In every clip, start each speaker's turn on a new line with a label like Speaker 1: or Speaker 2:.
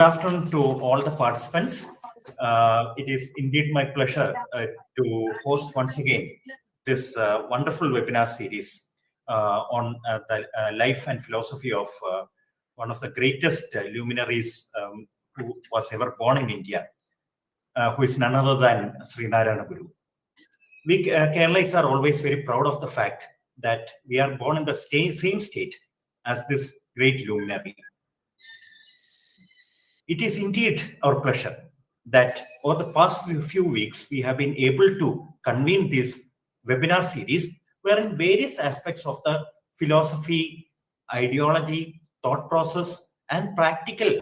Speaker 1: Good afternoon to all the participants. It is indeed my pleasure to host once again this wonderful webinar series on the life and philosophy of one of the greatest luminaries who was ever born in India, who is none other than Srinarayana Guru. We Keralites are always very proud of the fact that we are born in the same state as this great luminary. It is indeed our pleasure that over the past few weeks, we have been able to convene this webinar series wherein various aspects of the philosophy, ideology, thought process, and practical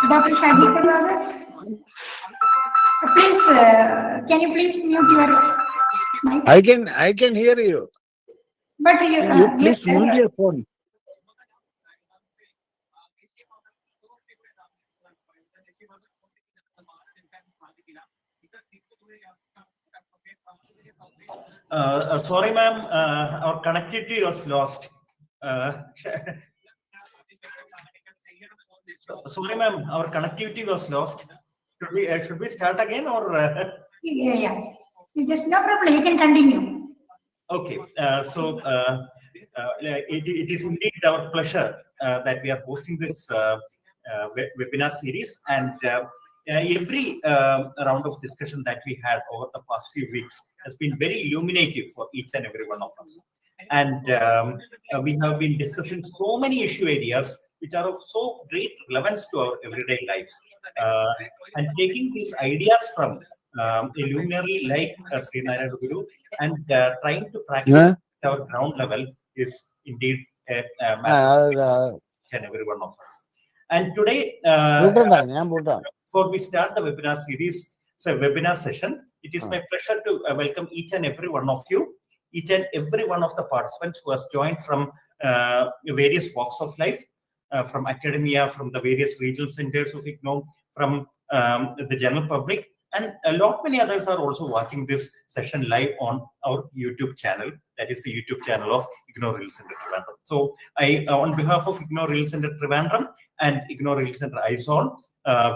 Speaker 2: Dr. Shadi, please, can you please mute your mic?
Speaker 3: I can hear you.
Speaker 2: But
Speaker 3: You please mute your phone.
Speaker 1: Sorry, ma'am, our connectivity was lost. Sorry, ma'am, our connectivity was lost. Should we start again or?
Speaker 2: Yeah. Just no problem. You can continue.
Speaker 1: Okay. It is indeed our pleasure that we are hosting this webinar series, and every round of discussion that we had over the past few weeks has been very illuminative for each and every one of us. And we have been discussing so many issue areas which are of so great relevance to our everyday lives. And taking these ideas from a luminary like Srinarayana Guru and trying to practice at our ground level is indeed a matter of each and every one of us. And today, before we start the webinar series, webinar session, it is my pleasure to welcome each and every one of you, each and every one of the participants who has joined from various walks of life, from academia, from the various regional centers of IGNOU, from the general public, and a lot many others are also watching this session live on our YouTube channel. That is the YouTube channel of IGNOU Regional Center Trivandrum. So I, on behalf of IGNOU Regional Center Trivandrum and IGNOU Regional Center Aizol,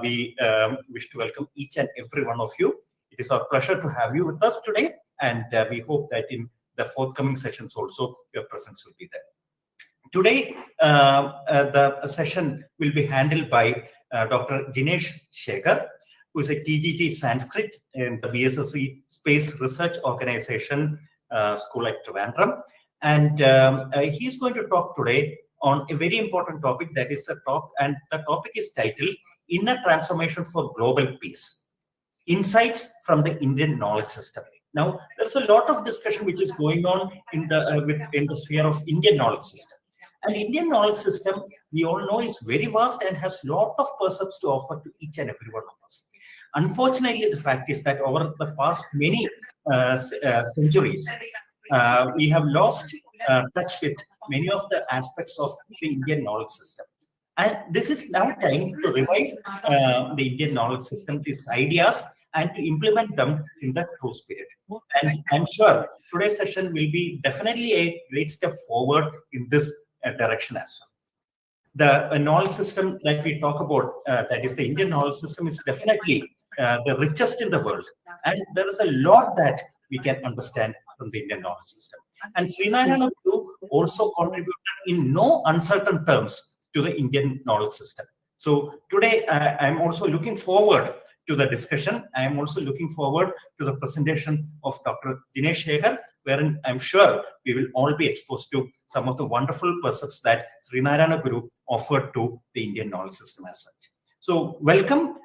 Speaker 1: we wish to welcome each and every one of you. It is our pleasure to have you with us today, and we hope that in the forthcoming sessions also your presence will be there. Today, the session will be handled by Dr. Jinesh Sekhar, who is a TGT Sanskrit in the VSSC Space Research Organization School at Trivandrum. And he's going to talk today on a very important topic, that is the talk, and the topic is titled Inner Transformation for Global Peace, Insights from the Indian Knowledge System. Now, there's a lot of discussion which is going on in the sphere of Indian knowledge system. And Indian knowledge system, we all know, is very vast and has a lot of percepts to offer to each and every one of us. Unfortunately, the fact is that over the past many centuries, we have lost touch with many of the aspects of the Indian knowledge system. And this is now time to revive the Indian knowledge system, its ideas, and to implement them in the true spirit. And I'm sure today's session will be definitely a great step forward in this direction as well. The knowledge system that we talk about, that is the Indian knowledge system, is definitely the richest in the world. And there is a lot that we can understand from the Indian knowledge system. And Srinarayana Guru also contributed in no uncertain terms to the Indian knowledge system. So today, I'm also looking forward to the discussion. I am also looking forward to the presentation of Dr. Jinesh Sekhar, wherein I'm sure we will all be exposed to some of the wonderful precepts that Srinarayana Guru offered to the Indian knowledge system as such. So welcome,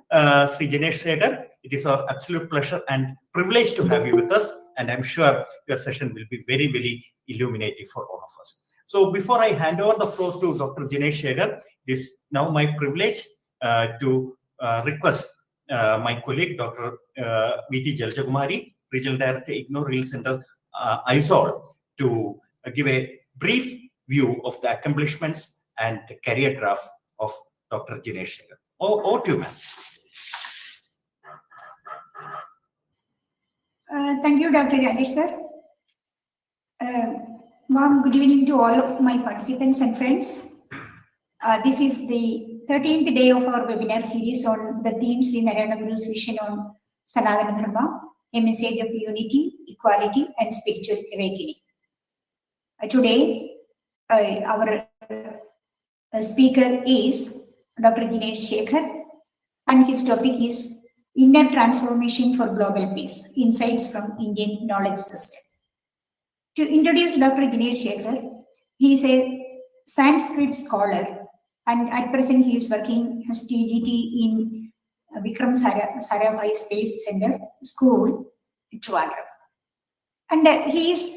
Speaker 1: Sri Jinesh Sekhar. It is our absolute pleasure and privilege to have you with us. And I'm sure your session will be very, very illuminating for all of us. So before I hand over the floor to Dr. Jinesh Sekhar, it is now my privilege to request my colleague, Dr. V.T. Jaljakumari, Regional Director, IGNOR Real Center, ISOL, to give a brief view of the accomplishments and career graph of Dr. Jinesh Sekhar. Over to you, ma'am.
Speaker 2: Thank you, Dr. Rajesh, sir. Warm good evening to all of my participants and friends. This is the 13th day of our webinar series on the theme Srinarayana Guru's vision on Sanatana Dharma, a message of unity, equality, and spiritual awakening. Today, our speaker is Dr. Jinesh Sekhar, and his topic is Inner Transformation for Global Peace, Insights from Indian Knowledge System. To introduce Dr. Jinesh Sekhar, he is a Sanskrit scholar, and at present he is working as TGT in Vikram Sarabhai Space Center School, Thiruvananthapuram. And he is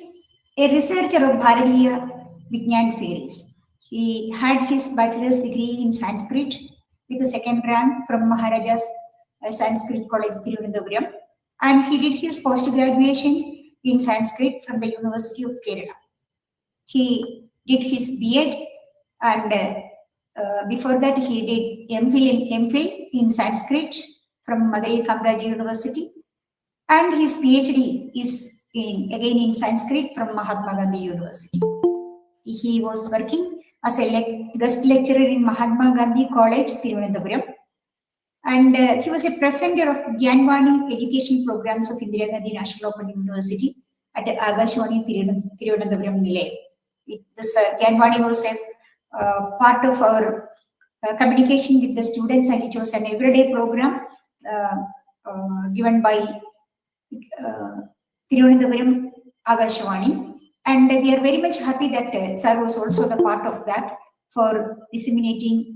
Speaker 2: a researcher of Bharatiya Vignan series. He had his bachelor's degree in Sanskrit with the second rank from Maharaja's Sanskrit College, Thiruvananthapuram, and he did his post-graduation in Sanskrit from the University of Kerala. He did his B.Ed, and before that he did MPhil in Sanskrit from Madurai Kamraj University, and his PhD is again in Sanskrit from Mahatma Gandhi University. He was working as a guest lecturer in Mahatma Gandhi College, Thiruvananthapuram, and he was a presenter of Gyanvani education programs of Indira Gandhi National Open University at Agashwani Thiruvananthapuram Nilayam. This Gyanvani was a part of our communication with the students, and it was an everyday program given by Thiruvananthapuram Agashwani. And we are very much happy that Sir was also the part of that for disseminating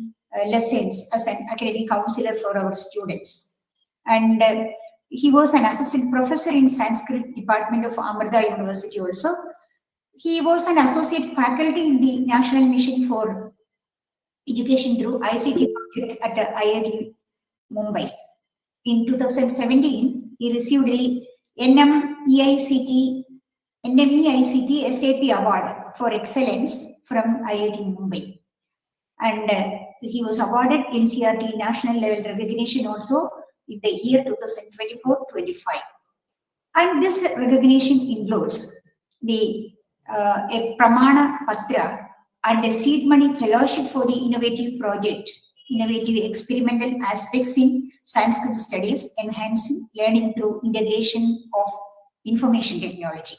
Speaker 2: lessons as an academic counselor for our students. And he was an assistant professor in Sanskrit department of Amrita University also. He was an associate faculty in the National Mission for Education through ICT project at IIT Mumbai. In 2017, he received the NMEICT SAP Award for Excellence from IIT Mumbai. And he was awarded NCRT National Level Recognition also in the year 2024-25. And this recognition includes the a Pramana Patra and a seed money fellowship for the innovative project, innovative experimental aspects in Sanskrit studies, enhancing learning through integration of information technology.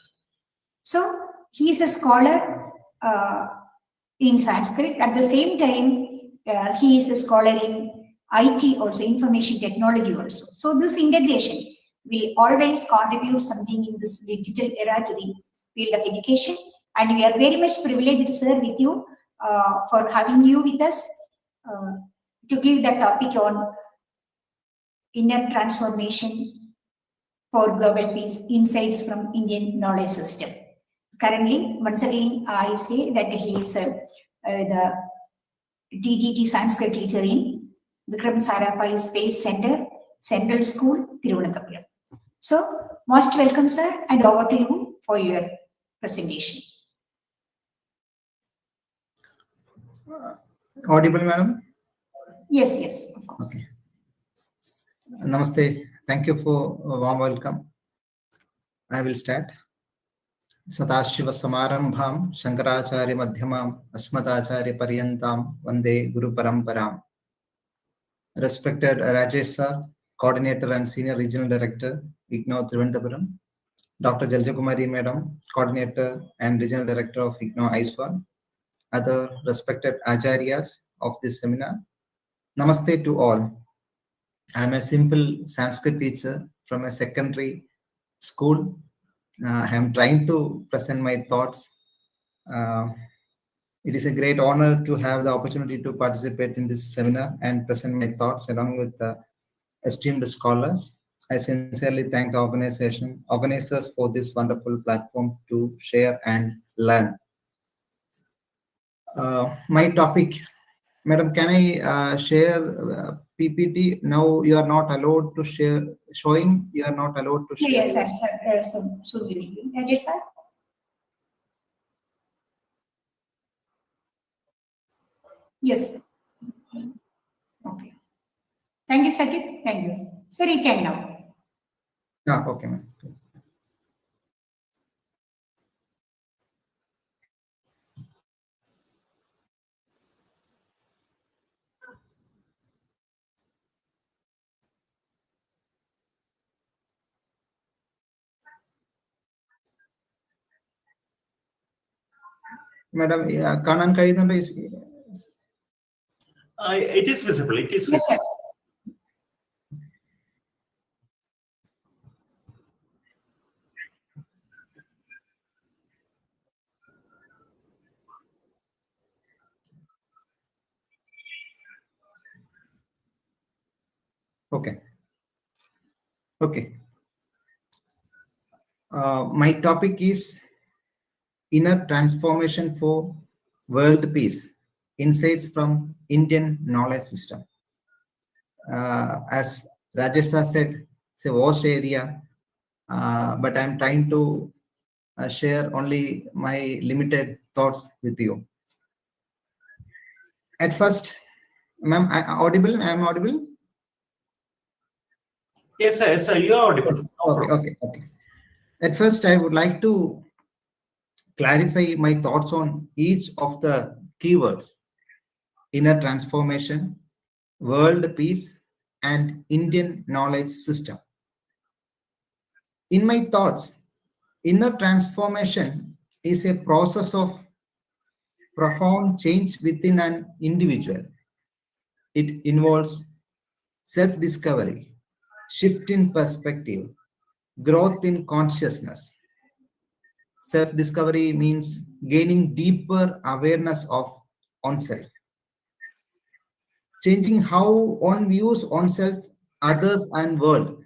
Speaker 2: So he is a scholar in Sanskrit. At the same time, he is a scholar in IT also, information technology also. So this integration will always contribute something in this digital era to the field of education. And we are very much privileged, sir, with you for having you with us to give the topic on inner transformation for global peace, insights from Indian knowledge system. Currently, once again, I say that he is the TGT Sanskrit teacher in Vikram Sarabhai Space Center, Central School, Thiruvananthapuram. So, most welcome, sir, and over to you for your presentation.
Speaker 4: Audible, madam?
Speaker 2: Yes, of course.
Speaker 4: Okay. Namaste. Thank you for a warm welcome. I will start. Sadashiva Samarambham Shankaracharya Madhyamam Asmatacharya Paryantam Vande Guru Paramparam. Respected Rajesh Sir, Coordinator and Senior Regional Director, IGNOU Thiruvananthapuram. Dr. Jaljakumari Madam, Coordinator and Regional Director of IGNOU ISWA. Other respected Acharyas of this seminar. Namaste to all. I am a simple Sanskrit teacher from a secondary school. I am trying to present my thoughts. It is a great honor to have the opportunity to participate in this seminar and present my thoughts along with the esteemed scholars. I sincerely thank the organizers for this wonderful platform to share and learn. My topic, Madam, can I share PPT? Now you are not allowed to share, showing you are not allowed to share.
Speaker 2: Yes, sir. So will you. Yes, sir. Yes. Okay. Thank you, Sakit. Thank you. Sir, you can now.
Speaker 4: Okay, ma'am. Madam, Kanan Kaidanda is.
Speaker 1: It is visible. It is
Speaker 2: Yes, sir.
Speaker 1: visible.
Speaker 4: Okay. Okay. My topic is inner transformation for world peace. Insights from Indian knowledge system. As Rajesh said, it's a vast area, but I'm trying to share only my limited thoughts with you. At first, ma'am, audible? I am audible?
Speaker 1: Yes, sir. Yes, sir. You are audible.
Speaker 4: Yes. Okay. At first, I would like to clarify my thoughts on each of the keywords: inner transformation, world peace, and Indian knowledge system. In my thoughts, inner transformation is a process of profound change within an individual. It involves self-discovery, shift in perspective, growth in consciousness. Self-discovery means gaining deeper awareness of oneself, changing how one views oneself, others, and world.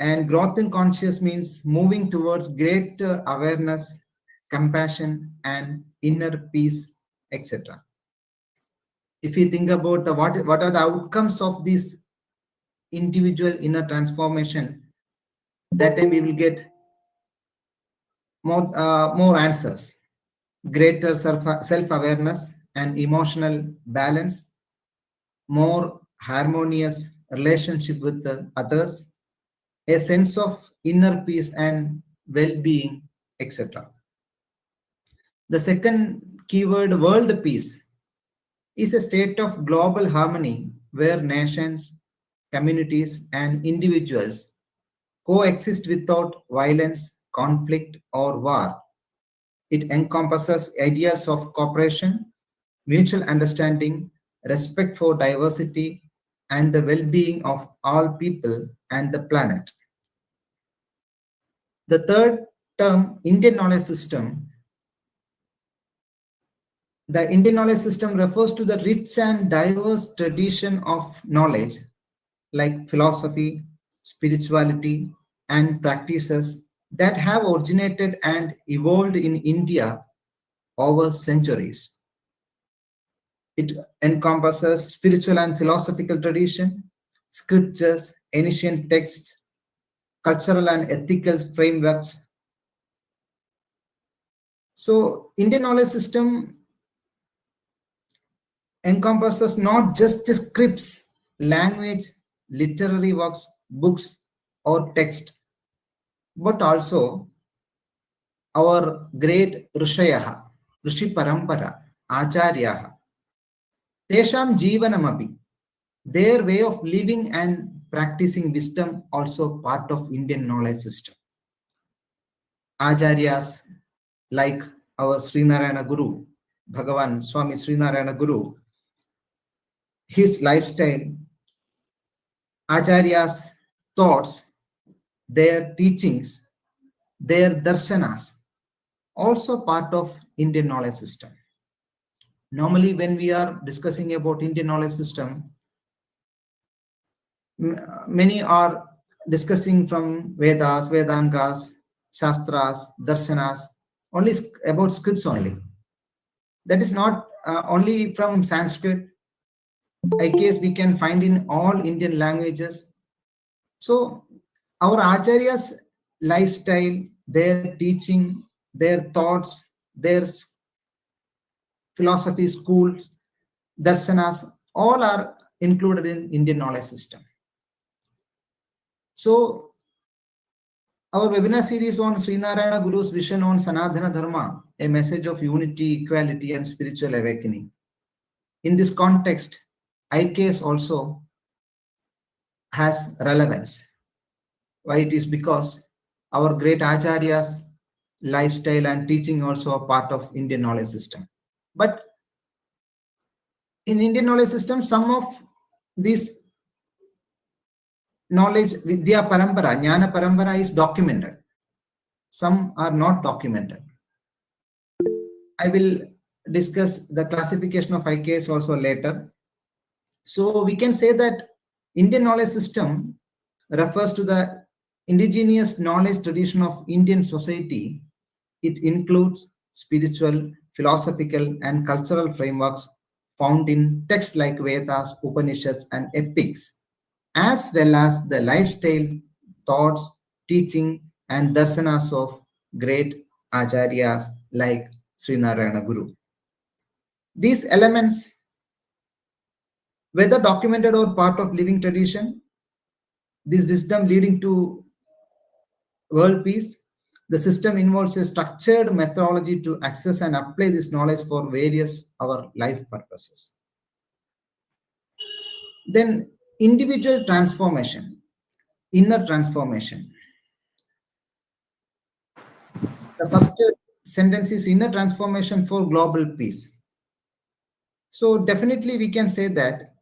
Speaker 4: And growth in conscious means moving towards greater awareness, compassion, and inner peace, etc. If you think about what are the outcomes of this individual inner transformation, that time we will get more answers: greater self-awareness and emotional balance, more harmonious relationship with the others, a sense of inner peace and well-being, etc. The second keyword, world peace, is a state of global harmony where nations, communities, and individuals coexist without violence, conflict, or war. It encompasses ideas of cooperation, mutual understanding, respect for diversity, and the well-being of all people and the planet. The third term, Indian knowledge system. The Indian knowledge system refers to the rich and diverse tradition of knowledge like philosophy, spirituality, and practices that have originated and evolved in India over centuries. It encompasses spiritual and philosophical tradition, scriptures, ancient texts, cultural and ethical frameworks. So, Indian knowledge system encompasses not just the scripts, language, literary works, books, or text, but also our great Rishayaha, Rishi Parampara, Acharyaha, Tesham Jeevanamapi, their way of living and practicing wisdom also part of Indian knowledge system. Acharyas like our Srinarayana Guru, Bhagavan Swami Srinarayana Guru, his lifestyle, Acharyas' thoughts, their teachings, their darshanas, also part of Indian knowledge system. Normally, when we are discussing about Indian knowledge system, many are discussing from Vedas, Vedangas, Shastras, Darshanas, only about scripts only. That is not only from Sanskrit. I guess we can find in all Indian languages. So our Acharyas' lifestyle, their teaching, their thoughts, their philosophy schools, darshanas, all are included in Indian knowledge system. So our webinar series on Srinarayana Guru's vision on Sanatana Dharma, a message of unity, equality, and spiritual awakening. In this context, IKS also has relevance. Why it is because our great Acharyas' lifestyle and teaching also a part of Indian knowledge system. But in Indian knowledge system, some of these knowledge, Vidya Parampara, Jnana Parampara is documented. Some are not documented. I will discuss the classification of IKS also later. So we can say that Indian knowledge system refers to the indigenous knowledge tradition of Indian society. It includes spiritual, philosophical, and cultural frameworks found in texts like Vedas, Upanishads, and epics, as well as the lifestyle, thoughts, teaching, and darshanas of great acharyas like Srinarayana Guru. These elements, whether documented or part of living tradition, this wisdom leading to world peace, the system involves a structured methodology to access and apply this knowledge for various our life purposes. Then individual transformation, inner transformation. The first sentence is inner transformation for global peace. So definitely we can say that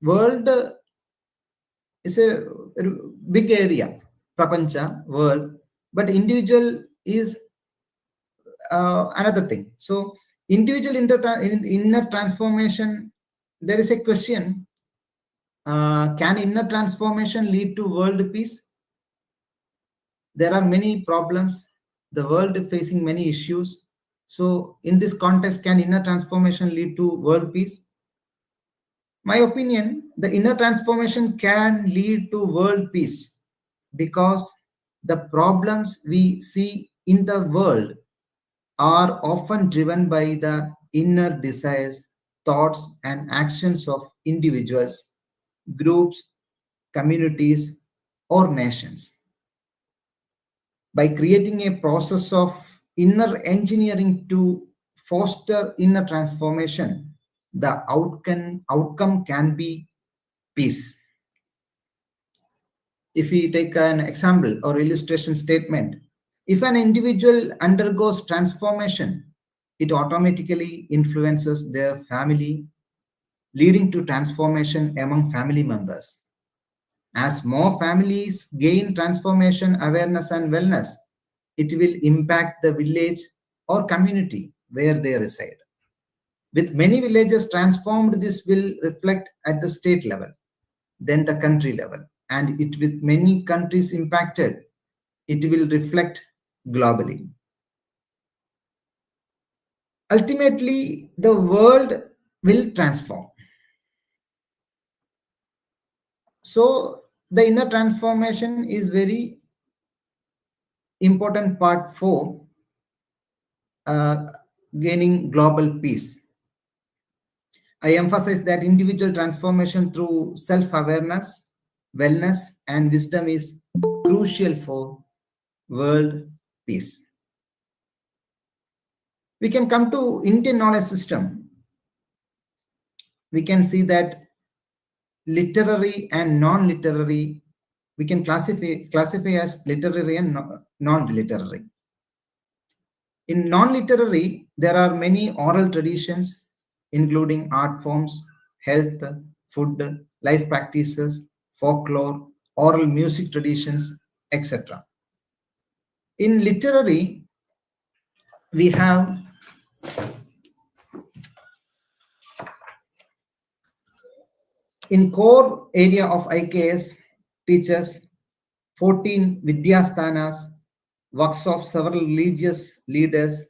Speaker 4: world is a big area, prapancha, world, but individual is another thing. So individual inner transformation, there is a question, can inner transformation lead to world peace? There are many problems. The world is facing many issues. So in this context, can inner transformation lead to world peace? My opinion, the inner transformation can lead to world peace because the problems we see in the world are often driven by the inner desires, thoughts, and actions of individuals, groups, communities, or nations. By creating a process of inner engineering to foster inner transformation, the outcome can be peace. If we take an example or illustration statement, if an individual undergoes transformation, it automatically influences their family, leading to transformation among family members. As more families gain transformation, awareness, and wellness, it will impact the village or community where they reside. With many villages transformed, this will reflect at the state level, then the country level, and with many countries impacted, it will reflect globally. Ultimately, the world will transform. So the inner transformation is very important part for gaining global peace. I emphasize that individual transformation through self-awareness, wellness, and wisdom is crucial for world peace. We can come to Indian knowledge system. We can see that literary and non-literary, we can classify as literary and non-literary. In non-literary, there are many oral traditions, including art forms, health, food, life practices, folklore, oral music traditions, etc. In literary, we have in core area of IKS teaches 14 Vidyasthanas, works of several religious leaders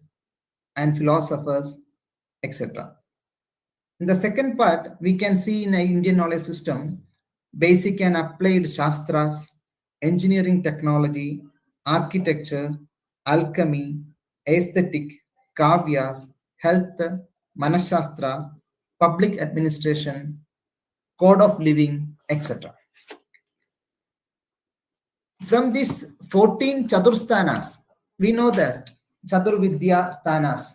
Speaker 4: and philosophers, etc. In the second part, we can see in the Indian knowledge system, basic and applied shastras, engineering technology, architecture, alchemy, aesthetic, kavyas, health, manashastra, public administration, code of living, etc. From these 14 Chatursthanas, we know that Chaturvidya Sthanas,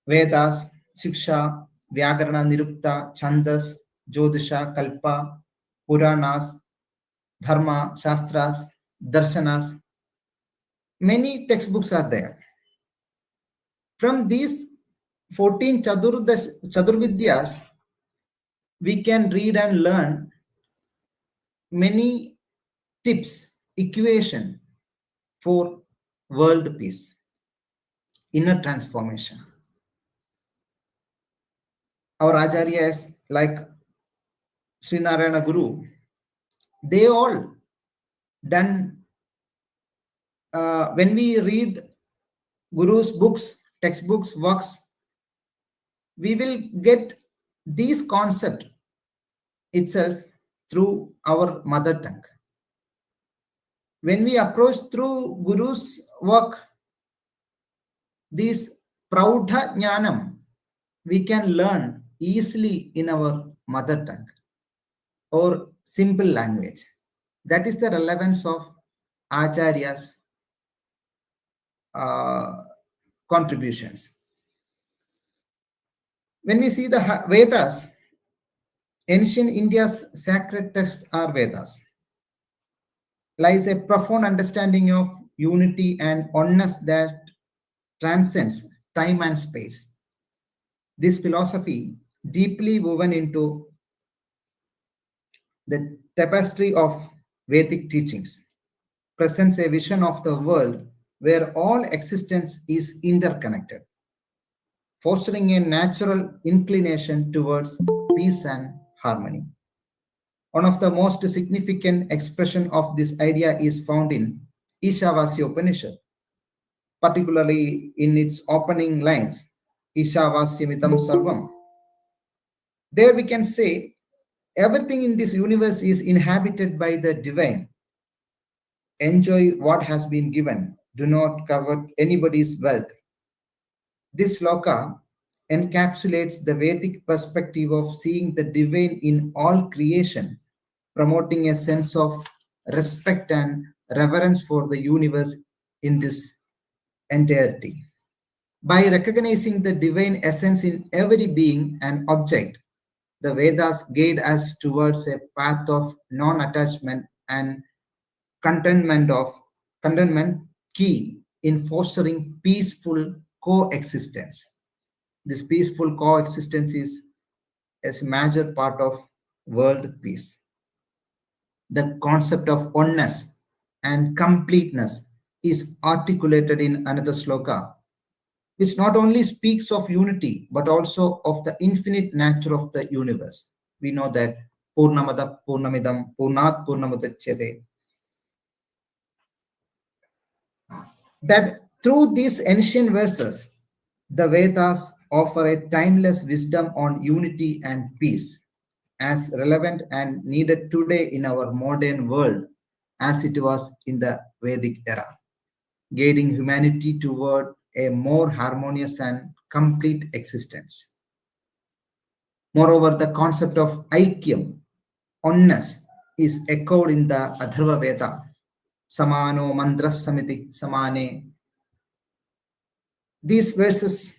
Speaker 4: Vedas, Shiksha, Vyakarana, Nirukta, Chandas, Jyotisha, Kalpa, Puranas, Dharma, Shastras, Darshanas, many textbooks are there. From these 14 Chaturvidyas, we can read and learn many tips, equation for world peace, inner transformation. Our acharyas like Srinarayana Guru, they all done, when we read Guru's books, textbooks, works, we will get these concept itself through our mother tongue. When we approach through Guru's work, this Praudha Jnanam, we can learn easily in our mother tongue or simple language. That is the relevance of Acharya's contributions. When we see the Vedas, ancient India's sacred texts are Vedas, lies a profound understanding of unity and oneness that transcends time and space. This philosophy, deeply woven into the tapestry of Vedic teachings, presents a vision of the world where all existence is interconnected, fostering a natural inclination towards peace and harmony. One of the most significant expression of this idea is found in Ishavasya Upanishad, particularly in its opening lines, Ishavasyamitam Sarvam. There we can say everything in this universe is inhabited by the divine. Enjoy what has been given. Do not covet anybody's wealth. This sloka encapsulates the Vedic perspective of seeing the divine in all creation, promoting a sense of respect and reverence for the universe in this entirety. By recognizing the divine essence in every being and object, the Vedas guide us towards a path of non-attachment and contentment key in fostering peaceful coexistence. This peaceful coexistence is a major part of world peace. The concept of oneness and completeness is articulated in another sloka, which not only speaks of unity, but also of the infinite nature of the universe. We know that Purnamada Purnamidam Purnat Purnamudachyate. That through these ancient verses, the Vedas offer a timeless wisdom on unity and peace, as relevant and needed today in our modern world as it was in the Vedic era, guiding humanity toward a more harmonious and complete existence. Moreover, the concept of aikyam, oneness, is echoed in the Atharva Veda. Samano mandras samiti samane. These verses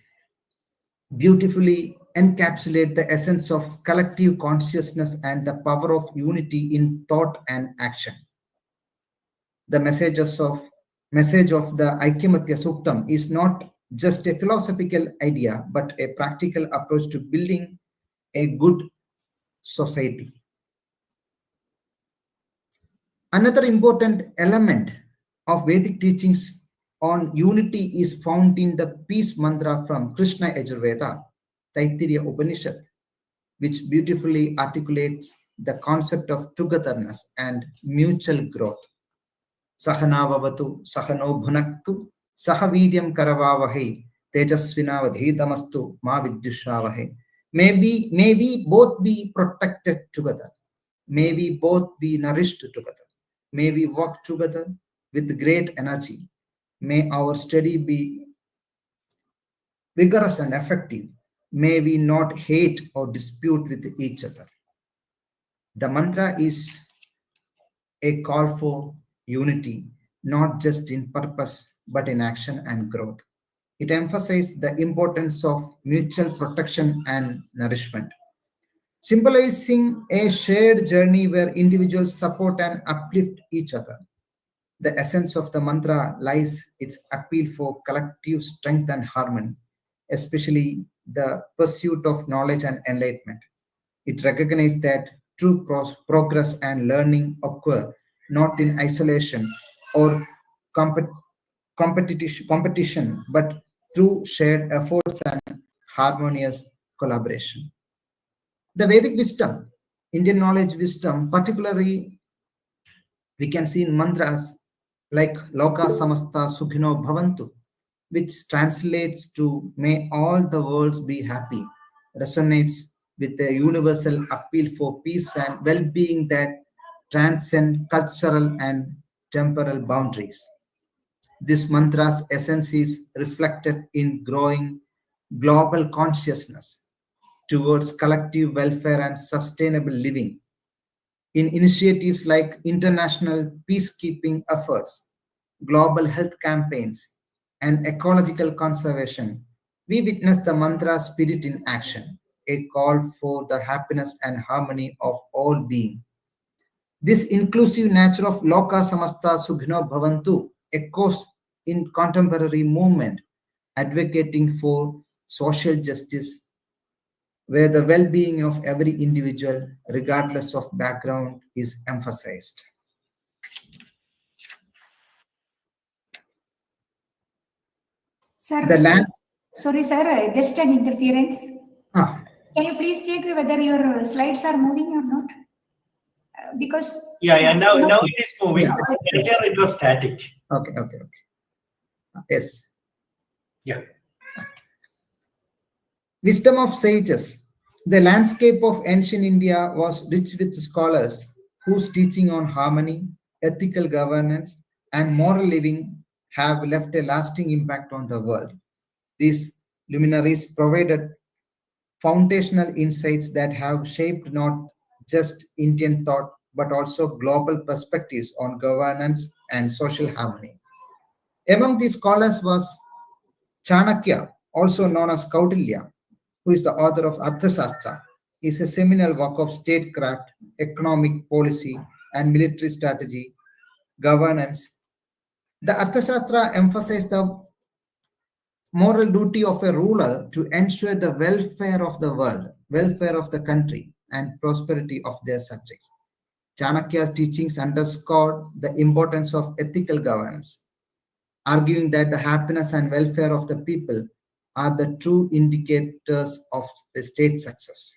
Speaker 4: beautifully encapsulate the essence of collective consciousness and the power of unity in thought and action. The message of the Aikyamatiya Suktam is not just a philosophical idea, but a practical approach to building a good society. Another important element of Vedic teachings on unity is found in the peace mantra from Krishna Yajurveda, Taittiriya Upanishad, which beautifully articulates the concept of togetherness and mutual growth. Sahanavavatu, Sahano Bhunaktu, Sahavidyam Karavavahe, Tejasvinavadhitamastu, Ma Vidyushavahe. May we both be protected together. May we both be nourished together. May we work together with great energy. May our study be vigorous and effective. May we not hate or dispute with each other. The mantra is a call for unity, not just in purpose, but in action and growth. It emphasizes the importance of mutual protection and nourishment, symbolizing a shared journey where individuals support and uplift each other. The essence of the mantra lies its appeal for collective strength and harmony, especially the pursuit of knowledge and enlightenment. It recognizes that true progress and learning occur not in isolation or competition, but through shared efforts and harmonious collaboration. The Vedic wisdom, Indian knowledge wisdom, particularly we can see in mantras like Loka Samasta Sukhino Bhavantu, which translates to may all the worlds be happy, resonates with the universal appeal for peace and well-being that transcend cultural and temporal boundaries. This mantra's essence is reflected in growing global consciousness towards collective welfare and sustainable living. In initiatives like international peacekeeping efforts, global health campaigns, and ecological conservation, we witness the mantra spirit in action, a call for the happiness and harmony of all beings. This inclusive nature of Loka Samasta Sukhino Bhavantu echoes in contemporary movement advocating for social justice, where the well-being of every individual, regardless of background, is emphasized.
Speaker 2: Sir,
Speaker 4: The
Speaker 2: sorry, sir, just an interference.
Speaker 4: Ah,
Speaker 2: Can you please check whether your slides are moving or not? Because
Speaker 1: Now it is moving.
Speaker 4: Yeah.
Speaker 1: Earlier it was static.
Speaker 4: okay. Yes.
Speaker 1: Yeah.
Speaker 4: Wisdom of sages. The landscape of ancient India was rich with scholars whose teaching on harmony, ethical governance, and moral living have left a lasting impact on the world. These luminaries provided foundational insights that have shaped not just Indian thought but also global perspectives on governance and social harmony. Among these scholars was Chanakya, also known as Kautilya, who is the author of Arthashastra, is a seminal work of statecraft, economic policy, and military strategy, governance. The Arthashastra emphasized the moral duty of a ruler to ensure the welfare of the world, welfare of the country, and prosperity of their subjects. Chanakya's teachings underscored the importance of ethical governance, arguing that the happiness and welfare of the people are the true indicators of the state success.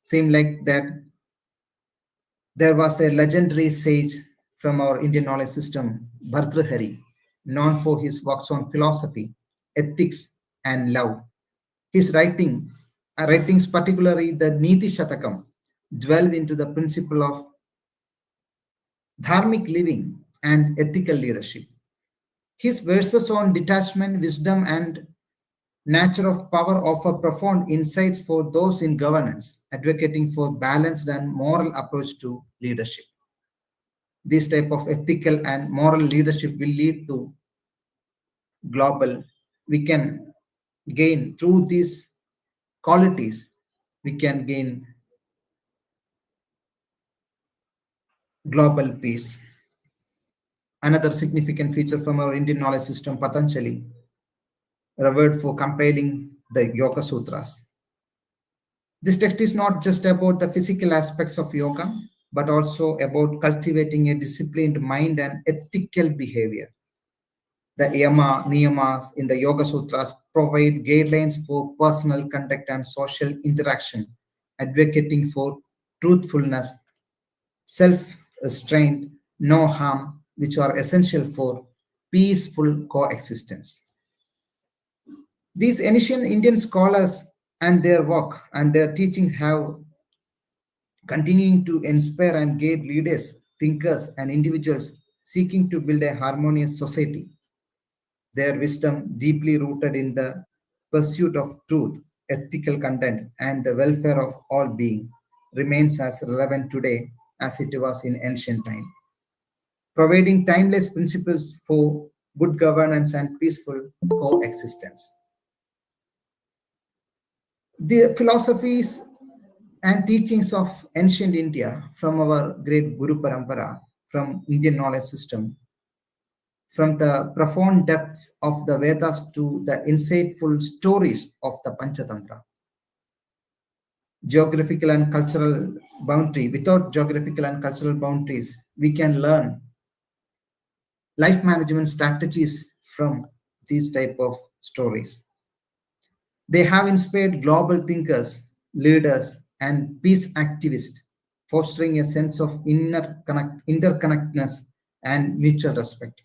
Speaker 4: Seemed like that there was a legendary sage from our Indian knowledge system, Bhartrhari, known for his works on philosophy, ethics, and love. His writings, particularly the Niti Shatakam, delve into the principle of dharmic living and ethical leadership. His verses on detachment, wisdom, and nature of power offer profound insights for those in governance, advocating for balanced and moral approach to leadership. This type of ethical and moral leadership will lead to global. We can gain through these qualities, we can gain global peace. Another significant feature from our Indian knowledge system, Patanjali, revered for compiling the Yoga Sutras. This text is not just about the physical aspects of yoga, but also about cultivating a disciplined mind and ethical behavior. The niyamas in the Yoga Sutras provide guidelines for personal conduct and social interaction, advocating for truthfulness, self-restraint, no harm, which are essential for peaceful coexistence. These ancient Indian scholars and their work and their teaching have continuing to inspire and guide leaders, thinkers, and individuals seeking to build a harmonious society. Their wisdom, deeply rooted in the pursuit of truth, ethical content, and the welfare of all beings, remains as relevant today as it was in ancient time, providing timeless principles for good governance and peaceful coexistence. The philosophies and teachings of ancient India from our great Guru Parampara, from Indian knowledge system, from the profound depths of the Vedas to the insightful stories of the Panchatantra. Geographical and cultural boundary, without geographical and cultural boundaries, we can learn life management strategies from these type of stories. They have inspired global thinkers, leaders, and peace activists, fostering a sense of interconnectedness and mutual respect.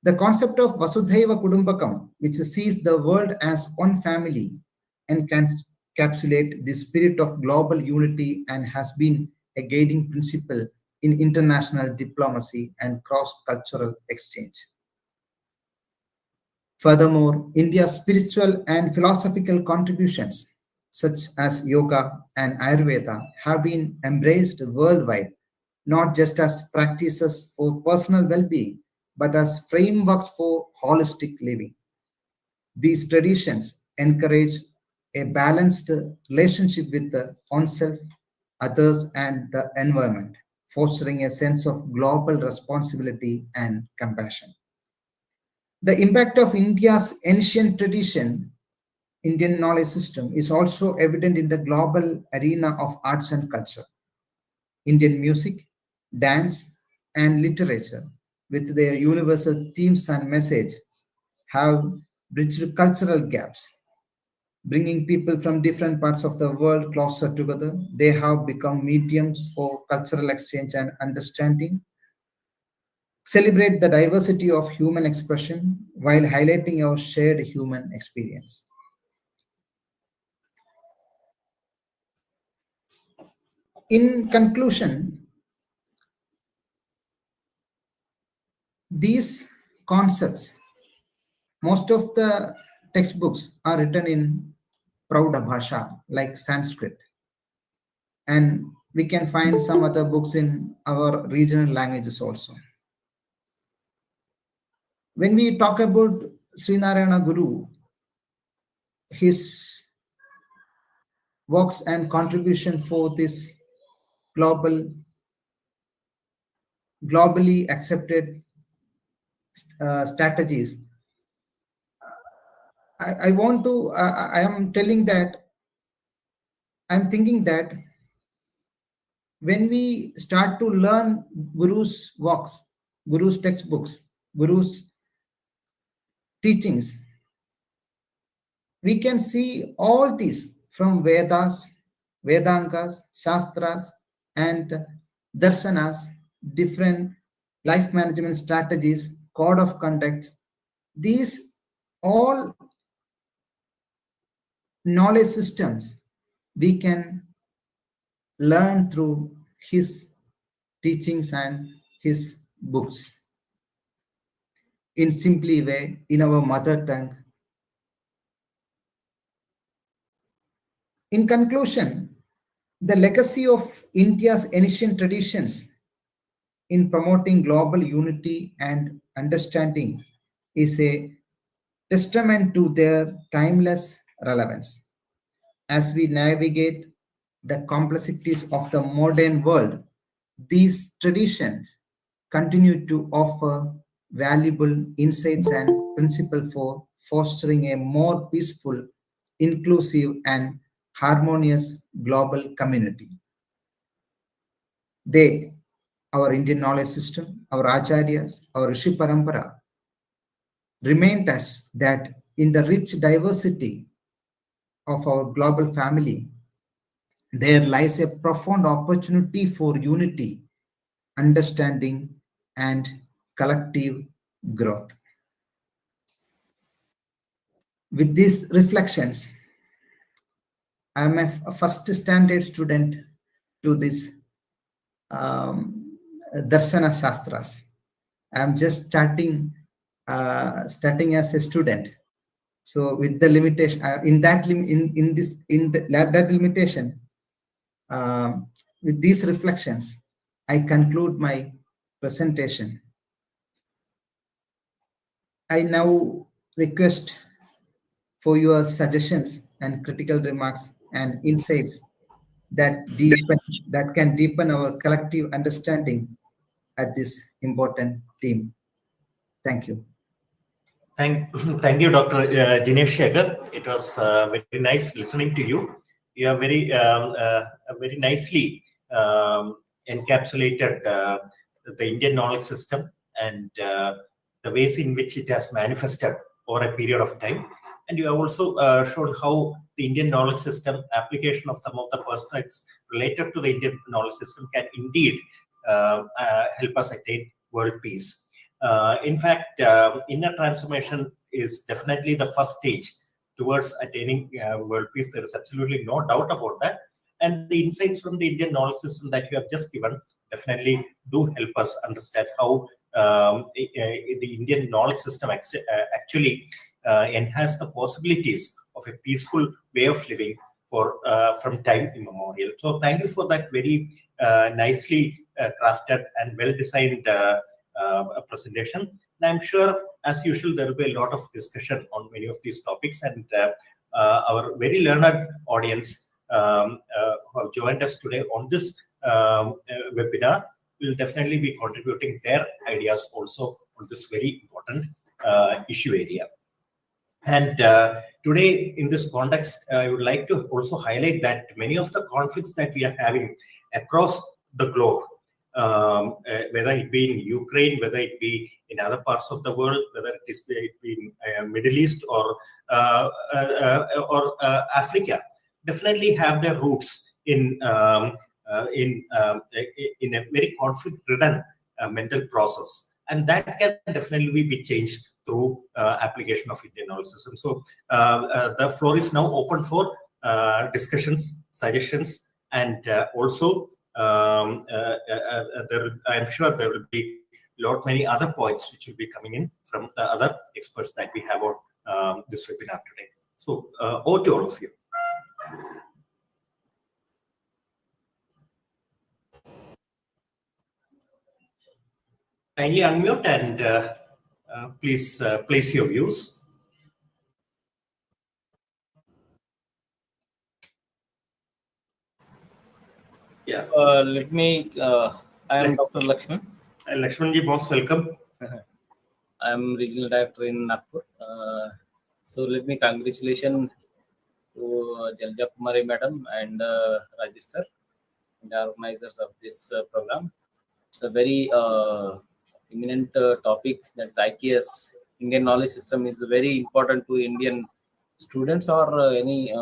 Speaker 4: The concept of Vasudhaiva Kudumbakam, which sees the world as one family, encapsulates the spirit of global unity and has been a guiding principle in international diplomacy and cross-cultural exchange. Furthermore, India's spiritual and philosophical contributions, such as yoga and Ayurveda, have been embraced worldwide, not just as practices for personal well-being, but as frameworks for holistic living. These traditions encourage a balanced relationship with oneself, others, and the environment, fostering a sense of global responsibility and compassion. The impact of India's ancient tradition, Indian knowledge system, is also evident in the global arena of arts and culture. Indian music, dance, and literature, with their universal themes and messages, have bridged cultural gaps, bringing people from different parts of the world closer together. They have become mediums for cultural exchange and understanding, celebrate the diversity of human expression while highlighting our shared human experience. In conclusion, these concepts, most of the textbooks are written in Prauda Bhasha, like Sanskrit. And we can find some other books in our regional languages also. When we talk about Srinarayana Guru, his works and contribution for this globally accepted strategies, I am telling that, I'm thinking that when we start to learn Guru's works, Guru's textbooks, Guru's teachings, we can see all these from Vedas, Vedangas, Shastras, and Darsanas, different life management strategies, code of conduct. These all knowledge systems we can learn through his teachings and his books in simply way, in our mother tongue, In conclusion, the legacy of India's ancient traditions in promoting global unity and understanding is a testament to their timeless relevance. As we navigate the complexities of the modern world, these traditions continue to offer valuable insights and principles for fostering a more peaceful, inclusive, and harmonious global community. They, our Indian knowledge system, our acharyas, our Rishi Parampara, remind us that in the rich diversity of our global family, there lies a profound opportunity for unity, understanding, and collective growth. With these reflections, I am a first standard student to this Darshana Shastras. I am just starting as a student. So with the limitation, that limitation, with these reflections, I conclude my presentation. I now request for your suggestions and critical remarks and insights that can deepen our collective understanding at this important theme. Thank you.
Speaker 1: Thank you, Dr. Jinesh Sekhar. It was very nice listening to you. You have very nicely encapsulated the Indian knowledge system and the ways in which it has manifested over a period of time. And you have also shown how the Indian knowledge system, application of some of the perspectives related to the Indian knowledge system can indeed help us attain world peace. In fact, inner transformation is definitely the first stage towards attaining world peace. There is absolutely no doubt about that. And the insights from the Indian knowledge system that you have just given definitely do help us understand how the Indian knowledge system actually enhance the possibilities of a peaceful way of living from time immemorial. So thank you for that very nicely crafted and well-designed presentation. And I'm sure, as usual, there will be a lot of discussion on many of these topics, and our very learned audience who have joined us today on this webinar will definitely be contributing their ideas also on this very important issue area. And today, in this context, I would like to also highlight that many of the conflicts that we are having across the globe, whether it be in Ukraine, whether it be in other parts of the world, whether it be in Middle East or Africa, definitely have their roots in a very conflict-ridden mental process, and that can definitely be changed through application of Indian knowledge system. So the floor is now open for discussions, suggestions, and also I'm sure there will be many other points which will be coming in from the other experts that we have on this webinar today. So over to all of you. Kindly unmute and please place your views. Yeah.
Speaker 5: Let me. I am Dr. Lakshman.
Speaker 1: Lakshmanji, most welcome.
Speaker 5: I am regional director in Nagpur. So let me congratulations to Jalja Kumari madam and Rajesh sir, the organizers of this program. It's a very eminent topic, that IKS, Indian knowledge system, is very important to Indian students or any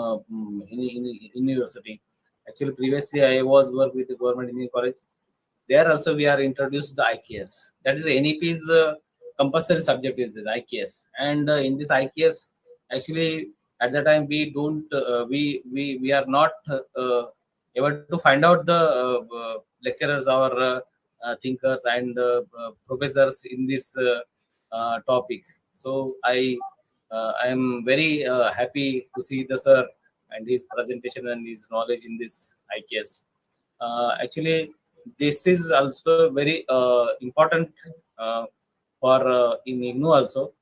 Speaker 5: university. Actually, previously I was work with the government engineering college. There also we are introduced the IKS. That is NEP's compulsory subject is the IKS. And in this IKS, actually at the time we don't we are not able to find out the lecturers or thinkers and professors in this topic. So I am very happy to see the sir and his presentation and his knowledge in this IKS. Actually, this is also very important for in IGNOU also.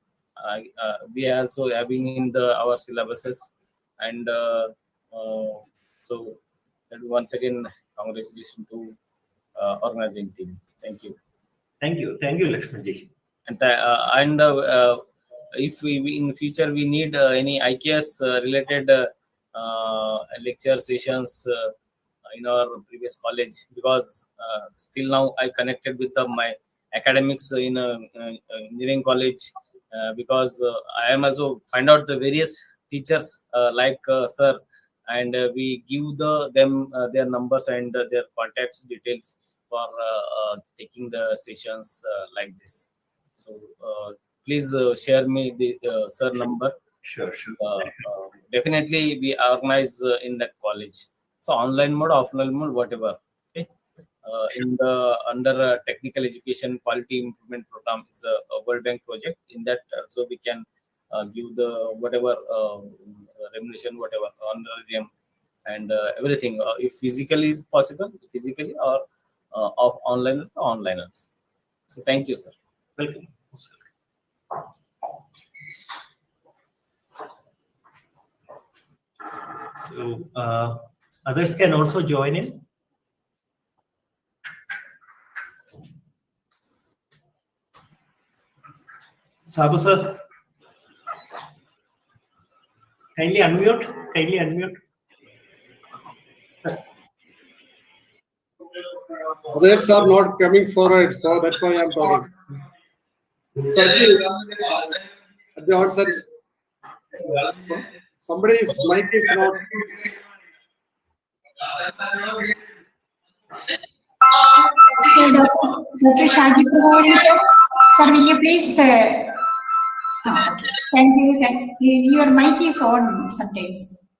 Speaker 5: We are also having in our syllabuses, and so once again, congratulations to organizing team. Thank you.
Speaker 1: Thank you. Thank you, Lakshmanji.
Speaker 5: And if we in future we need any IKS related lecture sessions in our previous college, because still now I connected with my academics in engineering college, because I am also find out the various teachers like sir, and we give them their numbers and their contacts details for taking the sessions like this. So please share me the sir number.
Speaker 1: Sure, sure.
Speaker 5: Definitely we organize in that college. So online mode, offline mode, whatever. Okay. In the under technical education quality improvement program is a World Bank project. In that, so we can give the whatever remuneration, whatever honorarium and everything. If physically is possible, physically or of online, online also. So thank you, sir.
Speaker 1: Welcome. Most welcome. So others can also join in. Sabu sir, kindly unmute. Kindly unmute.
Speaker 6: Others are not coming forward, so that's why I'm talking. So at the outset, somebody's mic is not.
Speaker 2: So, Dr. Shaji Prabhu, sir, will you please? Okay. Thank you. Your mic is on sometimes.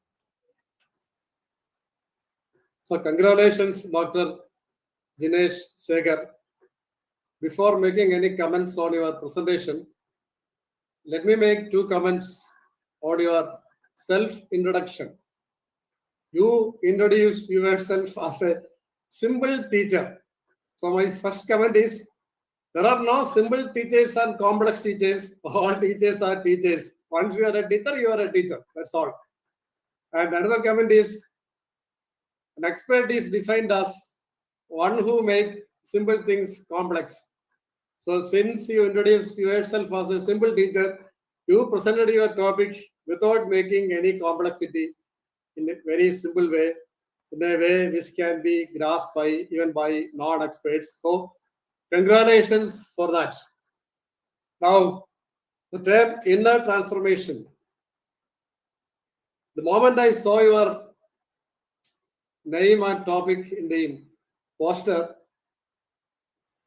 Speaker 6: So congratulations, Dr. Jinesh, Sekhar. Before making any comments on your presentation, let me make 2 comments on your self-introduction. You introduced yourself as a simple teacher. So my first comment is, there are no simple teachers and complex teachers. All teachers are teachers. Once you are a teacher, you are a teacher. That's all. And another comment is, an expert is defined as one who makes simple things complex. So since you introduced yourself as a simple teacher, you presented your topic without making any complexity, in a very simple way, in a way which can be grasped by even by non-experts. So congratulations for that. Now, the term inner transformation. The moment I saw your name and topic in the poster,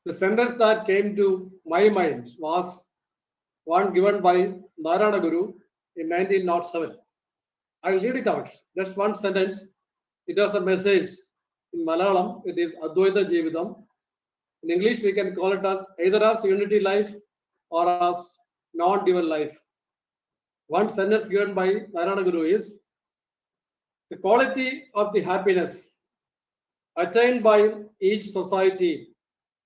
Speaker 6: the sentence that came to my mind was one given by Narayana Guru in 1907. I will read it out. Just one sentence. It was a message. In Malayalam, it is Advaita Jeevidam. In English, we can call it as either as unity life or as non-dual life. One sentence given by Narayana Guru is, the quality of the happiness attained by each society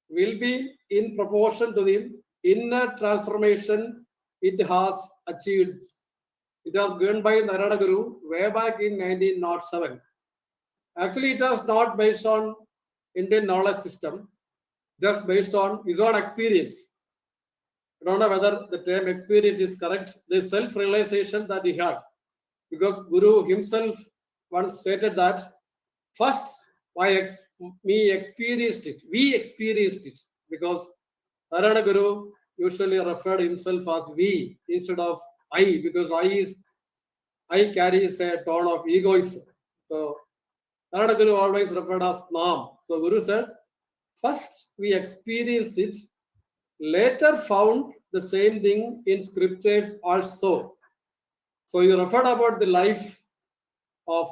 Speaker 6: will be in proportion to the inner transformation it has achieved. It was given by Narayana Guru way back in 1907. Actually, it was not based on Indian knowledge system, just based on his own experience. I don't know whether the term experience is correct. The self-realization that he had, because Guru himself once stated that first we experienced it, because Narayana Guru usually referred himself as we instead of I, because I carries a tone of egoism. So Narayana Guru always referred as Nam. So Guru said, first we experienced it, later found the same thing in scriptures also. So you referred about the life of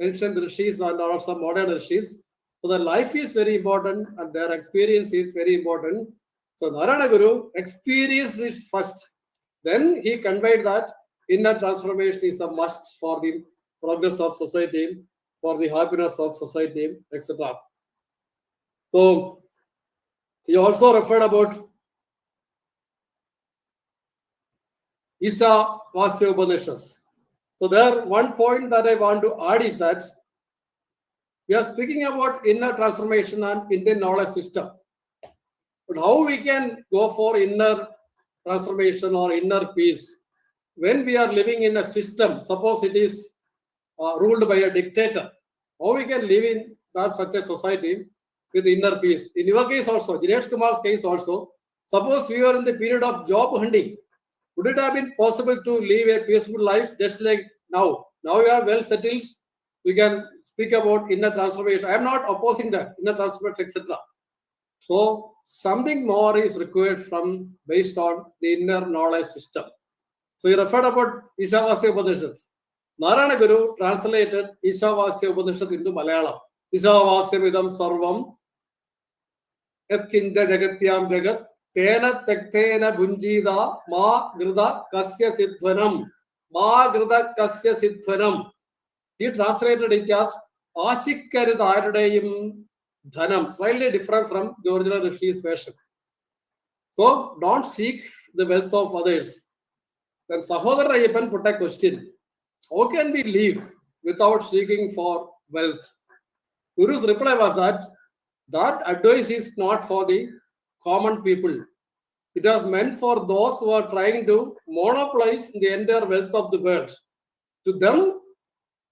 Speaker 6: ancient rishis and also modern rishis. So the life is very important and their experience is very important. So Narayana Guru experienced it first. Then he conveyed that inner transformation is a must for progress of society, for the happiness of society, etc. So he also referred about Isha Vasya Upanishads. So there, one point that I want to add is that we are speaking about inner transformation and Indian knowledge system. But how we can go for inner transformation or inner peace when we are living in a system, suppose it is ruled by a dictator, how we can live in that such a society with inner peace? In your case also, Jinesh Kumar's case also, suppose we are in the period of job hunting, would it have been possible to live a peaceful life just like now? Now you are well settled, we can speak about inner transformation. I am not opposing that, inner transformation, etc. So something more is required from based on the inner knowledge system. So you referred about Ishavasya Upanishads. Narayana Guru translated Ishavasya Upanishad into Malayalam. Ishavasya Vidam Sarvam Etkinja Jagatyam Jagat Tena Tektena Bunjida Ma Grida Kasya Siddhanam Ma Grida Kasya Siddhanam. He translated it as Ashikkaridayum Dhanam, slightly different from the original Rishi's version. So don't seek the wealth of others. Then Sahodara Ayyappan put a question: how can we live without seeking for wealth? Guru's reply was that advice is not for the common people. It was meant for those who are trying to monopolize the entire wealth of the world. To them,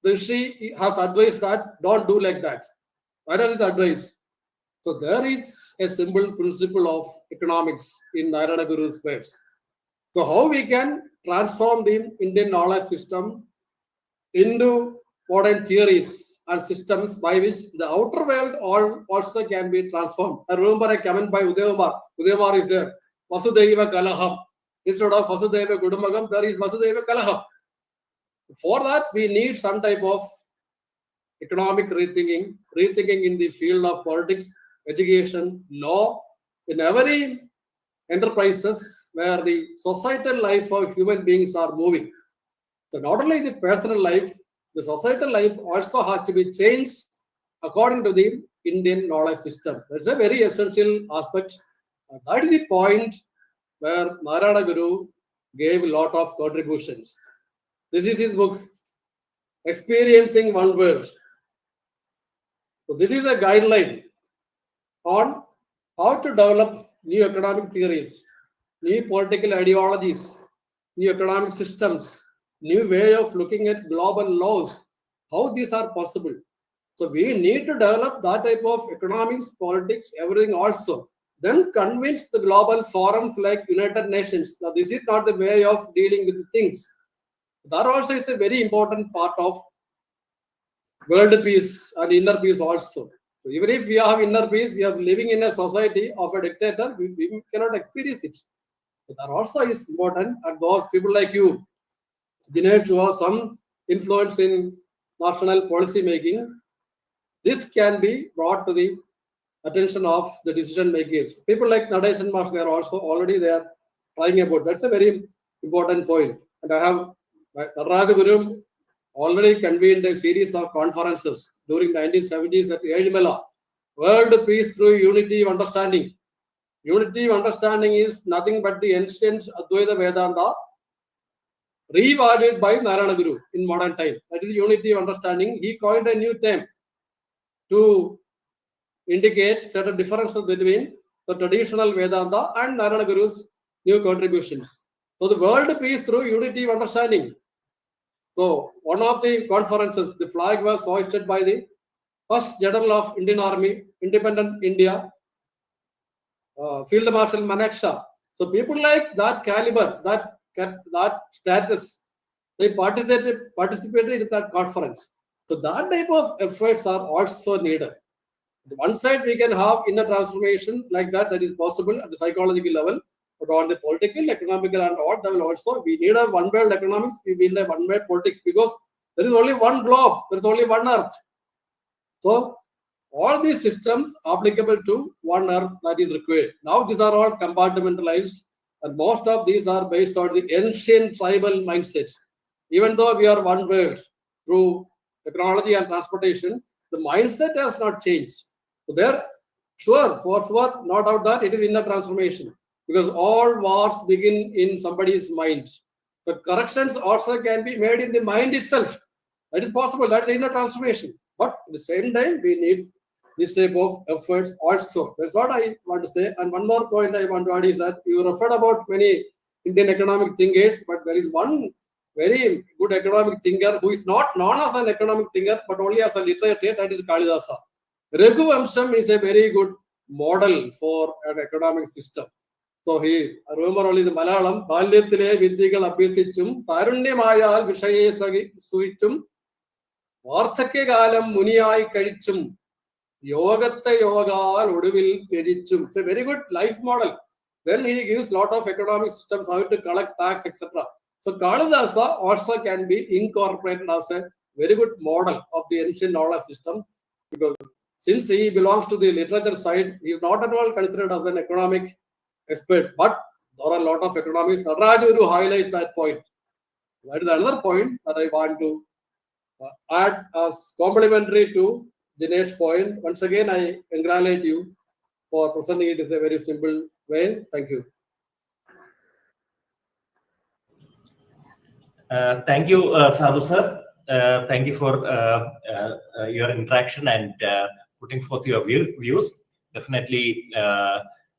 Speaker 6: the Rishi has advised that don't do like that. What is his advice? So there is a simple principle of economics in Narayana Guru's words. So how we can transform the Indian knowledge system into modern theories and systems by which the outer world also can be transformed. I remember a comment by Udayamar. Udayamar is there. Vasudhaiva Kalaham. Instead of Vasudhaiva Kudambakam, there is Vasudhaiva Kalaham. For that, we need some type of economic rethinking in the field of politics, education, law, in every enterprises where the societal life of human beings are moving. So not only the personal life, the societal life also has to be changed according to the Indian knowledge system. That's a very essential aspect. And that is the point where Narayana Guru gave a lot of contributions. This is his book, Experiencing One World. So this is a guideline on how to develop new economic theories, new political ideologies, new economic systems, new way of looking at global laws, how these are possible. So we need to develop that type of economics, politics, everything also. Then convince the global forums like United Nations. Now this is not the way of dealing with things. That also is a very important part of world peace and inner peace also. So even if we have inner peace, we are living in a society of a dictator, we cannot experience it. So that also is important. And those people like you, Jinesh, who have some influence in national policy making, this can be brought to the attention of the decision makers. People like Nadesh and Marsh, they are also already there trying about. That's a very important point. And I have Narayana Guru already convened a series of conferences during the 1970s at Edimala. World peace through unity of understanding. Unity of understanding is nothing but the ancient Advaita Vedanta reworded by Narayana Guru in modern time. That is unity of understanding. He coined a new term to indicate certain differences between the traditional Vedanta and Narayana Guru's new contributions. So the world peace through unity of understanding. So one of the conferences, the flag was hoisted by the first General of Indian Army, Independent India, Field Marshal Manekshaw. So people like that caliber, that status, they participated in that conference. So that type of efforts are also needed. On one side, we can have inner transformation like that is possible at the psychological level. But on the political, economical, and all level also, we need a one world economics, we need a one world politics, because there is only one globe, there is only one earth. So all these systems applicable to one earth that is required. Now these are all compartmentalized, and most of these are based on the ancient tribal mindsets. Even though we are one world, through technology and transportation, the mindset has not changed. So there, sure, for sure, no doubt that it is inner transformation, because all wars begin in somebody's mind. But corrections also can be made in the mind itself. That is possible. That is inner transformation. But at the same time, we need this type of efforts also. That's what I want to say. And one more point I want to add is that you referred about many Indian economic thinkers, but there is one very good economic thinker who is not known as an economic thinker, but only as a literature, that is Kalidasa. Raghuvamsham is a very good model for an economic system. So he, I remember only the Malayalam, Balyathile Vidyakal Abhyasichum, Tarunymayal Vishaye Suichum, Varthakekalam Muniyai Kadichum, Yogatta Yogal Uduvil Terichum. It's a very good life model. Then he gives lot of economic systems, how to collect tax, etc. So Kalidasa also can be incorporated as a very good model of the ancient knowledge system, because since he belongs to the literature side, he is not at all considered as an economic expert, but there are a lot of economists. Naraju to highlight that point. That is another point that I want to add as complementary to Jinesh's point. Once again, I congratulate you for presenting it in a very simple way. Thank you.
Speaker 1: Thank you, Sadhu sir. Thank you for your interaction and putting forth your views. Definitely,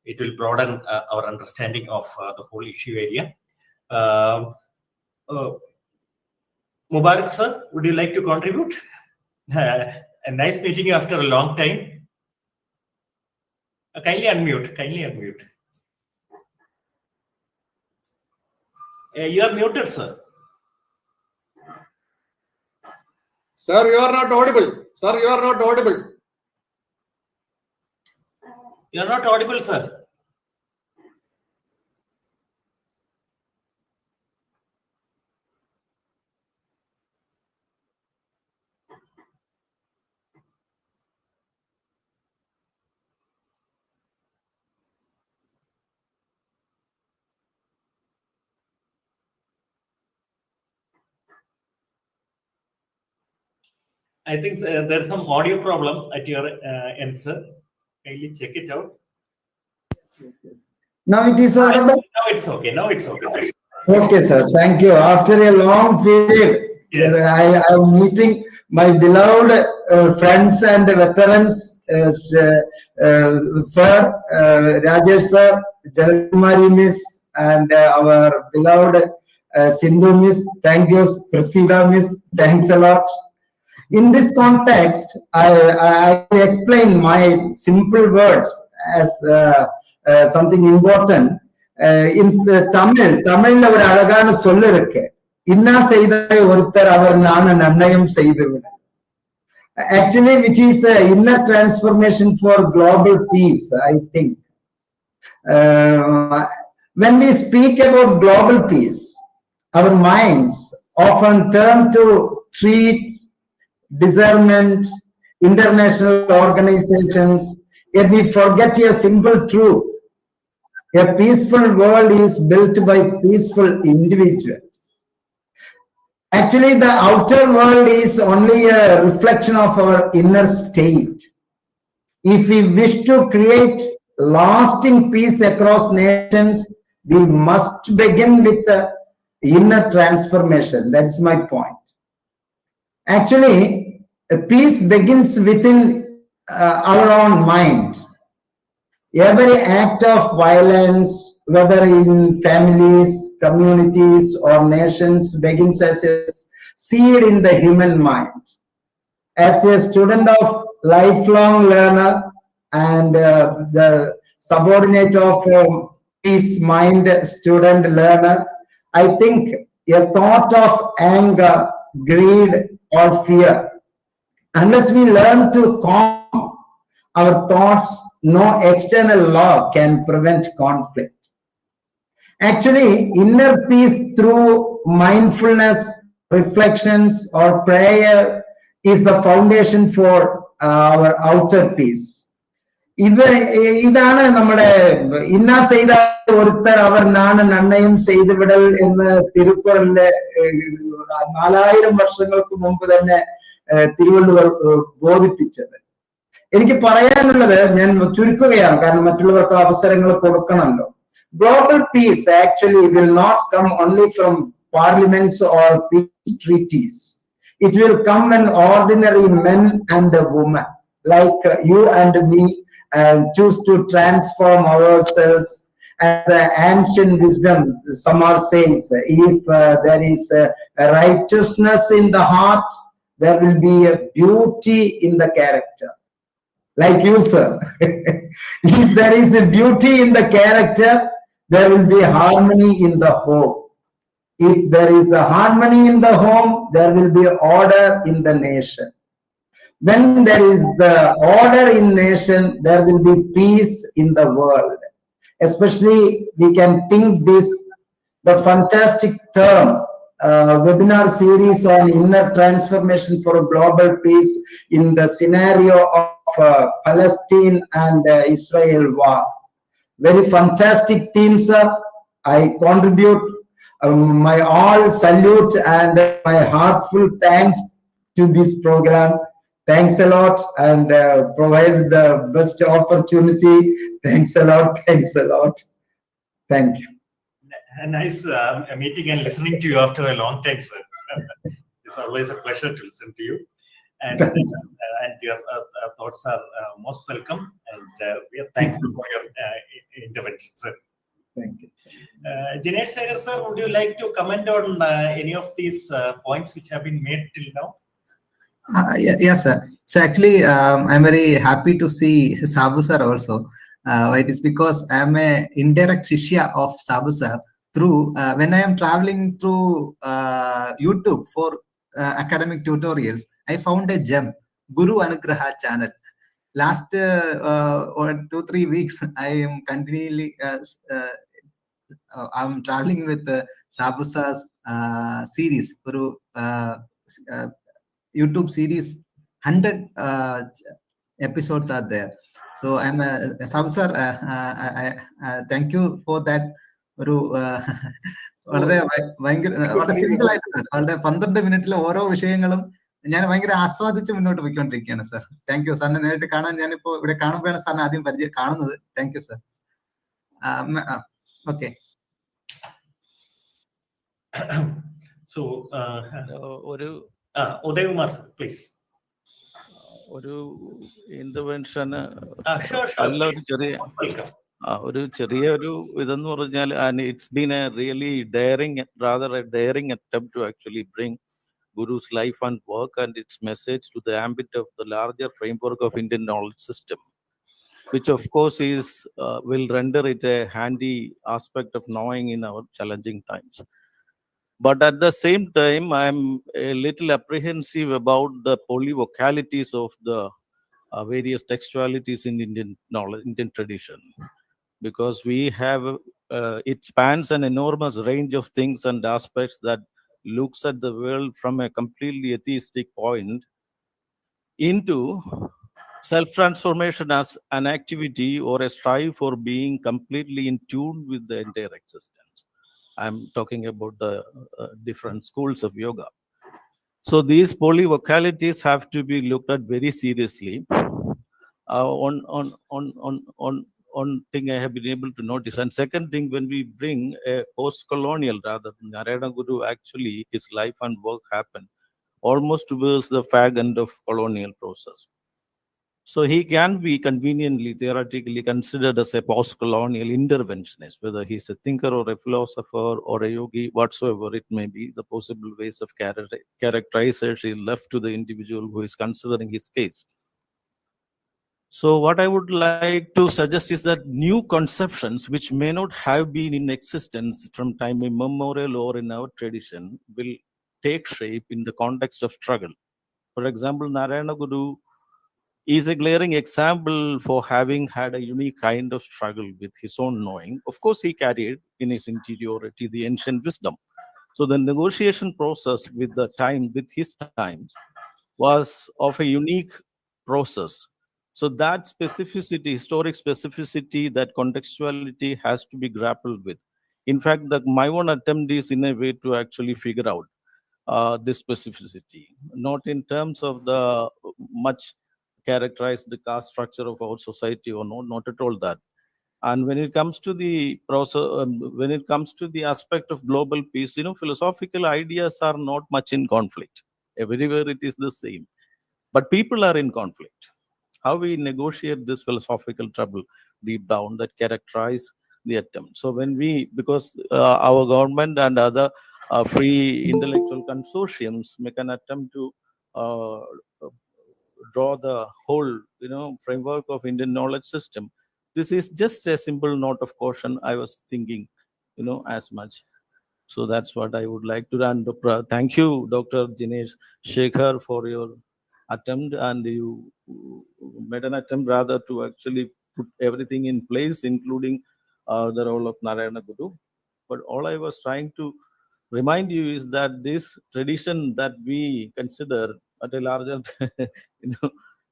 Speaker 1: it will broaden our understanding of the whole issue area. Mubarak sir, would you like to contribute? A nice meeting you after a long time. Kindly unmute. Kindly unmute. You are muted, sir.
Speaker 6: Sir, you are not audible. Sir, you are not audible.
Speaker 1: You are not audible, sir. I think there's some audio problem at your end, sir. Kindly check it out.
Speaker 7: Now it is audible.
Speaker 1: Now it's okay. Now it's okay, sir.
Speaker 7: Okay, sir. Thank you. After a long period,
Speaker 1: Yes.
Speaker 7: I am meeting my beloved friends and veterans, Sir Rajesh sir, Jalkumari Miss, and our beloved Sindhu Miss. Thank you, Prasida Miss. Thanks a lot. In this context, I explain my simple words as something important. In Tamil ஒரு அழகான சொல்லு இருக்கு. இன்னா செய்தாய் ஒருத்தர் அவர் நான நன்னயம் செய்து விட. Actually, which is inner transformation for global peace, I think. When we speak about global peace, our minds often turn to treats, discernment, international organizations, yet we forget a simple truth. A peaceful world is built by peaceful individuals. Actually, the outer world is only a reflection of our inner state. If we wish to create lasting peace across nations, we must begin with the inner transformation. That's my point. Actually, peace begins within our own mind. Every act of violence, whether in families, communities, or nations, begins as a seed in the human mind. As a student of lifelong learner and the subordinate of peace mind student learner, I think a thought of anger, greed, or fear, unless we learn to calm our thoughts, no external law can prevent conflict. Actually, inner peace through mindfulness, reflections, or prayer is the foundation for our outer peace. ഇതാണ് നമ്മുടെ ഇന്നാ ചെയ്ത ഒരുത്തർ അവർ നാണ് നന്നയം ചെയ്തു വിടൽ എന്ന് തിരുക്കുറളിലെ 4000 വർഷങ്ങൾക്ക് മുമ്പ് തന്നെ തിരുവള്ളുവർ ബോധിപ്പിച്ചത്. എനിക്ക് പറയാനുള്ളത്, ഞാൻ ചുരുക്കുകയാണ് കാരണം മറ്റുള്ളവർക്ക് അവസരങ്ങൾ കൊടുക്കണമല്ലോ. Global peace actually will not come only from parliaments or peace treaties. It will come when ordinary men and women like you and me choose to transform ourselves. As the ancient wisdom somehow says, if there is a righteousness in the heart, there will be a beauty in the character. Like you, sir. If there is a beauty in the character, there will be harmony in the home. If there is the harmony in the home, there will be order in the nation. When there is the order in nation, there will be peace in the world. Especially, we can think this, the fantastic term, webinar series on inner transformation for a global peace in the scenario of Palestine and Israel war. Very fantastic theme, sir. I contribute my all salute and my heartful thanks to this program. Thanks a lot, and provide the best opportunity. Thanks a lot. Thanks a lot. Thank you.
Speaker 1: Nice meeting and listening to you after a long time, sir. It's always a pleasure to listen to you. And your thoughts are most welcome, and we are thankful for your intervention, sir.
Speaker 7: Thank you.
Speaker 1: Jinesh, Sekhar, sir, would you like to comment on any of these points which have been made till now?
Speaker 4: Yes, sir. So actually, I'm very happy to see Sabu sir also. It is because I'm a indirect shishya of Sabu sir through when I am traveling through YouTube for academic tutorials. I found a gem, Guru Anugraha channel. Last 2-3 weeks, I am continually I'm traveling with Sabu sir's series, Guru YouTube series. 100 episodes are there. So I'm Sabu sir, thank you for that. ഒരു വളരെ വളരെ simple ആയിട്ട് വളരെ 12 മിനിറ്റിൽ ഓരോ വിഷയങ്ങളും ഞാൻ ഭയങ്കര ആസ്വാദിച്ച് മുന്നോട്ട് പോയിക്കൊണ്ടിരിക്കുകയാണ് സർ. Thank you. സാറിനെ നേരിട്ട് കാണാൻ ഞാനിപ്പോ ഇവിടെ കാണുമ്പോഴാണ് സാറിനെ ആദ്യം കാണുന്നത്. Thank you sir. Okay.
Speaker 1: So, Udaykumar, please.
Speaker 8: ഒരു ഇന്റർവെൻഷന്
Speaker 1: Welcome.
Speaker 8: ചെറിയൊരു ഇതെന്ന് പറഞ്ഞാൽ, and it's been a really daring attempt to actually bring Guru's life and work and its message to the ambit of the larger framework of Indian knowledge system, which of course will render it a handy aspect of knowing in our challenging times. But at the same time, I'm a little apprehensive about the polyvocalities of the various textualities in Indian tradition, because we have it spans an enormous range of things and aspects that looks at the world from a completely atheistic point into self-transformation as an activity or a strive for being completely in tune with the entire existence. I'm talking about the different schools of yoga. So these polyvocalities have to be looked at very seriously. One thing I have been able to notice, and second thing, when we bring a post-colonial, rather than Narayana Guru, actually his life and work happened almost towards the fag end of colonial process. So he can be conveniently, theoretically considered as a post-colonial interventionist, whether he's a thinker or a philosopher or a yogi, whatsoever it may be. The possible ways of characterization is left to the individual who is considering his case. So what I would like to suggest is that new conceptions which may not have been in existence from time immemorial or in our tradition will take shape in the context of struggle. For example, Narayana Guru is a glaring example for having had a unique kind of struggle with his own knowing. Of course, he carried in his interiority the ancient wisdom. So the negotiation process with his times was of a unique process, So that specificity, historic specificity, that contextuality has to be grappled with. In fact, my own attempt is in a way to actually figure out this specificity, not in terms of the much characterized the caste structure of our society or not at all that. And when it comes to the process, when it comes to the aspect of global peace, philosophical ideas are not much in conflict. Everywhere it is the same, but people are in conflict. How we negotiate this philosophical trouble deep down that characterize the attempt. So because our government and other free intellectual consortiums make an attempt to draw the whole, framework of Indian knowledge system. This is just a simple note of caution. I was thinking, as much. So that's what I would like to run. Thank you, Dr. Jinesh Sekhar, for your attempt, and you made an attempt rather to actually put everything in place, including the role of Narayana Guru. But all I was trying to remind you is that this tradition that we consider at a larger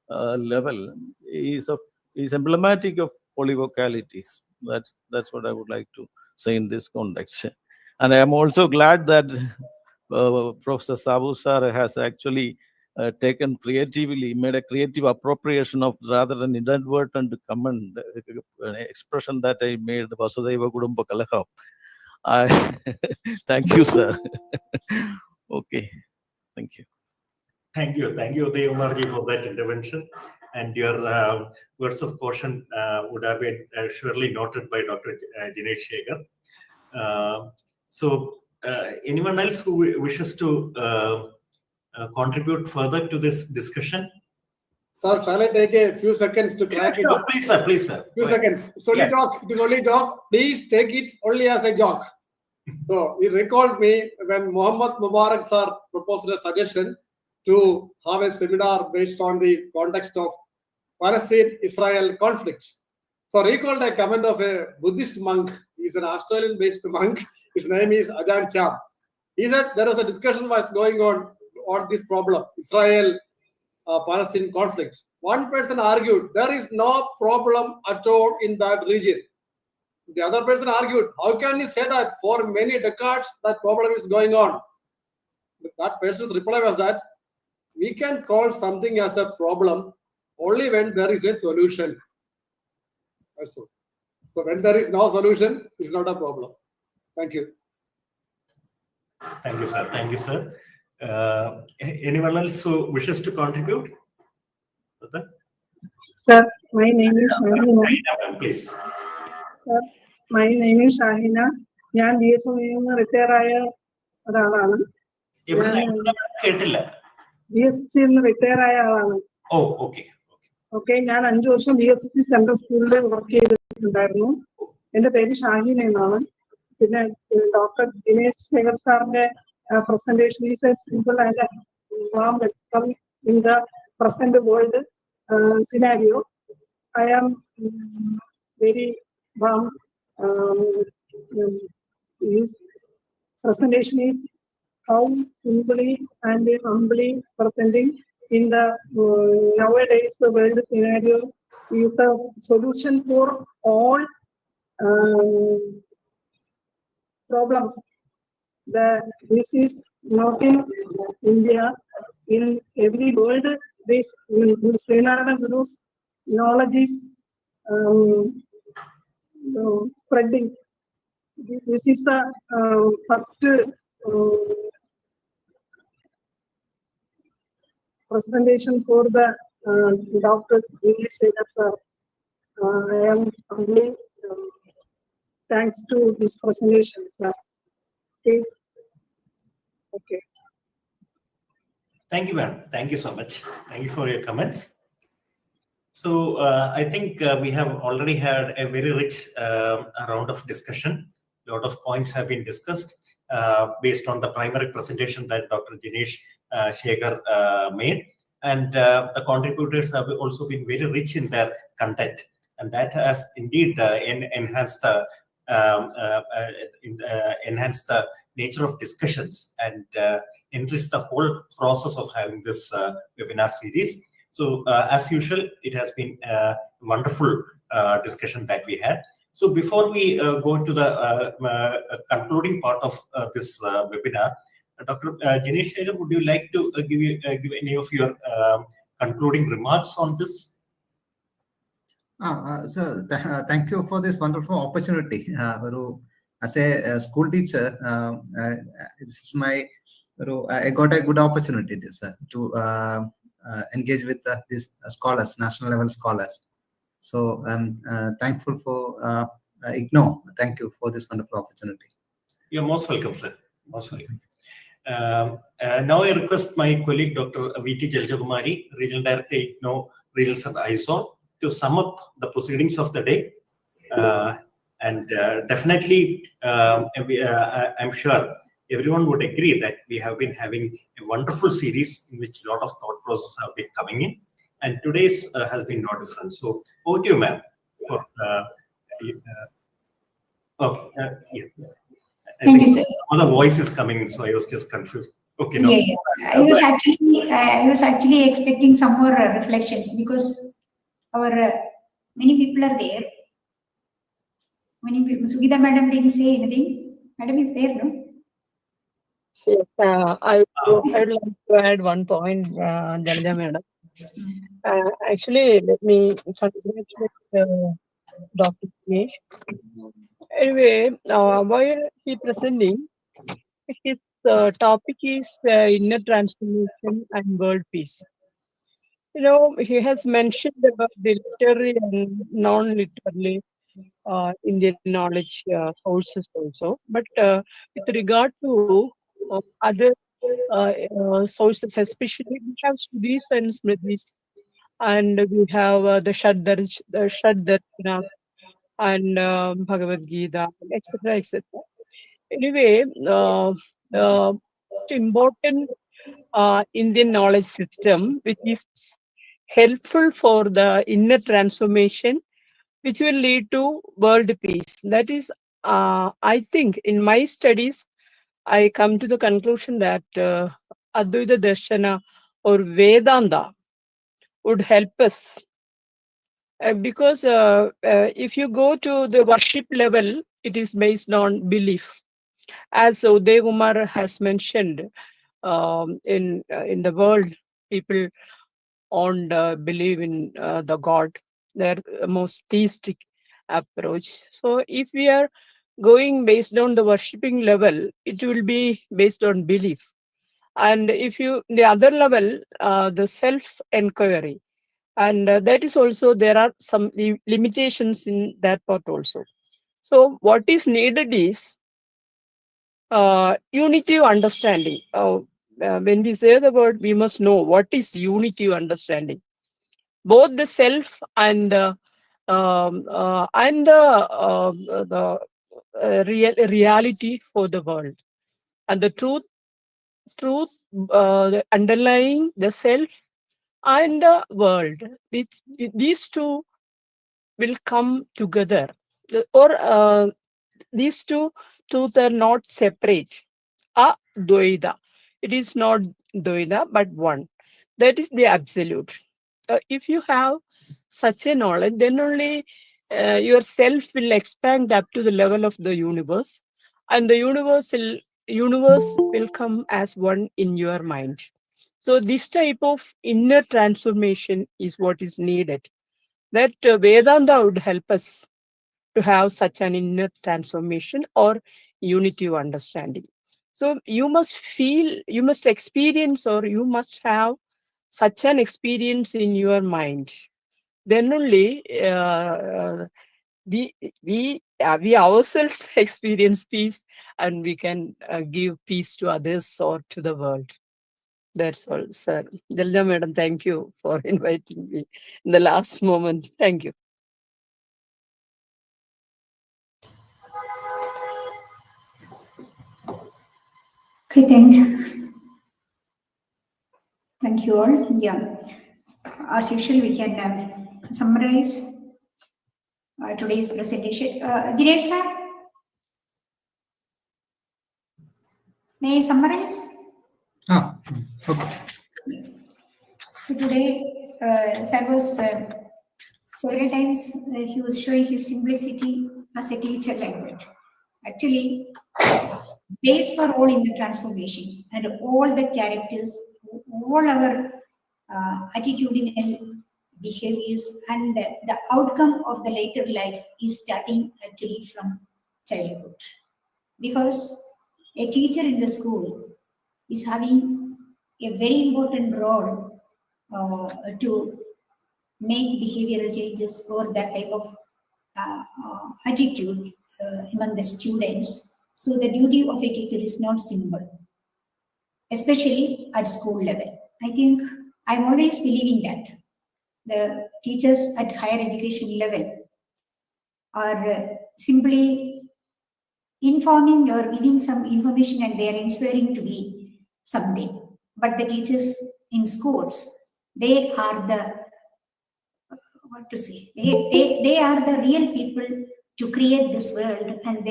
Speaker 8: level is emblematic of polyvocalities. That's what I would like to say in this context. And I am also glad that Professor Sabu sir has actually taken creatively, made a creative appropriation of rather than inadvertent comment, expression that I made, Vasudhaiva Kudumba Kalaha. Thank you, sir. Okay, thank you.
Speaker 1: Thank you, Devamarji, for that intervention. And your words of caution would have been surely noted by Dr. Jinesh Sekhar. So, anyone else who wishes to contribute further to this discussion?
Speaker 6: Sir, shall I take a few seconds to crack it?
Speaker 1: Sure, please, sir. Please, sir.
Speaker 6: Few seconds. It's only talk. It is only talk. Please take it only as a joke. So it recalled me when Muhammad Mubarak sir proposed a suggestion to have a seminar based on the context of Palestine-Israel conflict. So recalled a comment of a Buddhist monk. He's an Australian-based monk. His name is Ajahn Cham. He said there was a discussion was going on this problem, Israel-Palestine conflict. One person argued there is no problem at all in that region. The other person argued, how can you say that for many decades that problem is going on? That person's reply was that we can call something as a problem only when there is a solution. So when there is no solution, it's not a problem. Thank you.
Speaker 1: Thank you, sir. Thank you, sir. Anyone else who wishes to contribute?
Speaker 9: Sir, my name is Shahina.
Speaker 1: Please.
Speaker 9: Sir, my name is Shahina. ഞാൻ VSSC retire ആയ ഒരാളാണ്. VSSC retire ആയ ആളാണ്. Okay, ഞാൻ 5 വർഷം VSSC central സ്കൂളിൽ work ചെയ്തിട്ടുണ്ടായിരുന്നു. എന്റെ പേര് ഷാഹിന എന്നാണ്. പിന്നെ ഡോക്ടർ ജിനേഷ് ശേഖർ സാറിന്റെ presentation is a simple and warm welcome in the present world scenario. I am very warm. His presentation is how simply and humbly presenting in the nowadays world scenario is the solution for all problems. This is not in India, in every world. This Srinarayana Guru's knowledge is spreading. This is the first presentation for the Dr. Jinesh Sekhar sir. I am humbly thanks to this presentation, sir. Okay.
Speaker 1: Thank you, ma'am. Thank you so much. Thank you for your comments. So I think we have already had a very rich round of discussion. A lot of points have been discussed based on the primary presentation that Dr. Jinesh Sekhar made. And the contributors have also been very rich in their content. And that has indeed enhanced the nature of discussions and enriched the whole process of having this webinar series. So as usual, it has been a wonderful discussion that we had. So before we go to the concluding part of this webinar, Dr. Jinesh, would you like to give any of your concluding remarks on this?
Speaker 4: Sir, thank you for this wonderful opportunity. As a school teacher, this is my, I got a good opportunity to engage with these scholars, national level scholars. So I'm thankful for IGNO. Thank you for this wonderful opportunity.
Speaker 1: You're most welcome, sir. Most welcome. Now I request my colleague, Dr. V.T. Jaljakumari, Regional Director, IGNO, Regional Sub ISO, to sum up the proceedings of the day. And definitely, I'm sure everyone would agree that we have been having a wonderful series in which a lot of thought processes have been coming in. And today's has been no different. So over to you, ma'am. Yeah.
Speaker 2: Thank you, sir.
Speaker 1: Other voice is coming in, so I was just confused. Okay, no.
Speaker 2: Yeah. I was actually expecting some more reflections, because our many people are there. Many people. Sugita madam didn't say anything. Madam is there, no?
Speaker 10: Yes, I would like to add one point, Jalja madam. Actually, let me congratulate Dr. Jinesh. Anyway, while he presenting, his topic is inner transformation and world peace. He has mentioned about the literary and non-literary Indian knowledge sources also. But with regard to other sources, especially we have Sudhis and Smrithis, and we have the Shaddarshana and Bhagavad Gita, etc., etc. Anyway, important Indian knowledge system, which is helpful for the inner transformation, which will lead to world peace. That is, I think, in my studies, I come to the conclusion that Advaita Darshana or Vedanta would help us. Because if you go to the worship level, it is based on belief. As Uday Kumar has mentioned, in the world, people don't believe in the God. They're the most theistic approach. So if we are going based on the worshipping level, it will be based on belief. And if you, the other level, the self-inquiry, and that is also, there are some limitations in that part also. So what is needed is unity of understanding. When we say the word, we must know what is unity of understanding. Both the self and the reality for the world, and the truth underlying the self and the world. These two will come together, or these two truths are not separate. Advaita. It is not Dvaita, but one. That is the absolute. If you have such a knowledge, then only yourself will expand up to the level of the universe, and the universe will come as one in your mind. So this type of inner transformation is what is needed. That Vedanta would help us to have such an inner transformation or unity of understanding. So you must feel, you must experience, or you must have such an experience in your mind. Then only we ourselves experience peace, and we can give peace to others or to the world. That's all, sir. Jalja madam, thank you for inviting me in the last moment. Thank you.
Speaker 2: Okay, thank you all. Yeah, as usual, we can summarize today's presentation. Jinesh sir, may I summarize?
Speaker 4: Okay.
Speaker 2: So today Sir was several times he was showing his simplicity as a teacher like that. Actually, base for all in the transformation and all the characters, all our attitudinal behaviors and the outcome of the later life is starting actually from childhood. Because a teacher in the school is having a very important role to make behavioral changes or that type of attitude among the students. So the duty of a teacher is not simple, especially at school level. I think I'm always believing that the teachers at higher education level are simply informing or giving some information and they are inspiring to be something. But the teachers in schools, they are the, what to say, they are the real people to create this world, and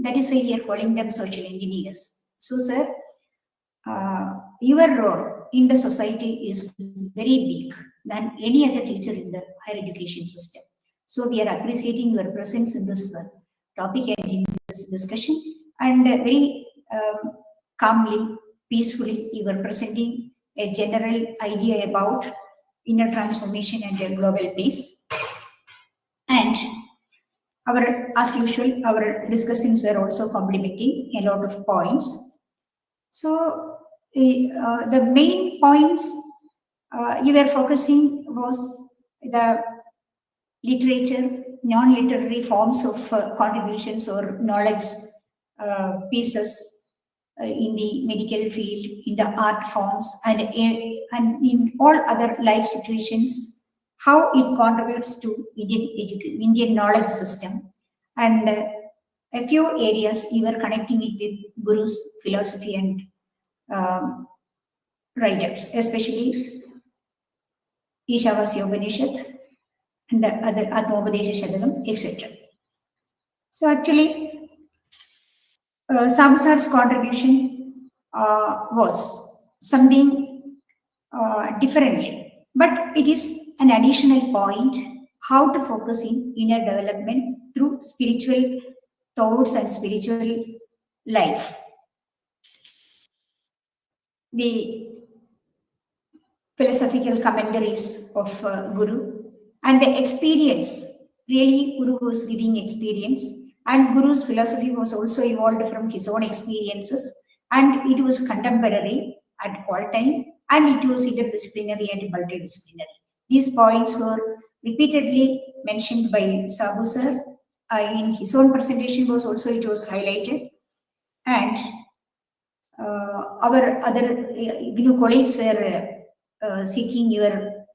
Speaker 2: that is why we are calling them social engineers. So, sir, your role in the society is very big than any other teacher in the higher education system. So we are appreciating your presence in this topic and in this discussion, and very calmly, peacefully, you were presenting a general idea about inner transformation and a global peace. And as usual, our discussions were also complementing a lot of points. So the main points you were focusing was the literature, non-literary forms of contributions or knowledge pieces in the medical field, in the art forms, and in all other life situations, how it contributes to Indian knowledge system. And a few areas you were connecting it with Guru's philosophy and writers, especially Ishavasya Upanishad and the other Atmopadesha Shadagam, etc. So actually, Sabu-sir's contribution was something different, but it is an additional point how to focus in inner development through spiritual thoughts and spiritual life. The philosophical commentaries of Guru and the experience, really Guru was reading experience, and Guru's philosophy was also evolved from his own experiences, and it was contemporary at all time, and it was interdisciplinary and multidisciplinary. These points were repeatedly mentioned by Sabu sir. In his own presentation was also it was highlighted, and our other colleagues were seeking your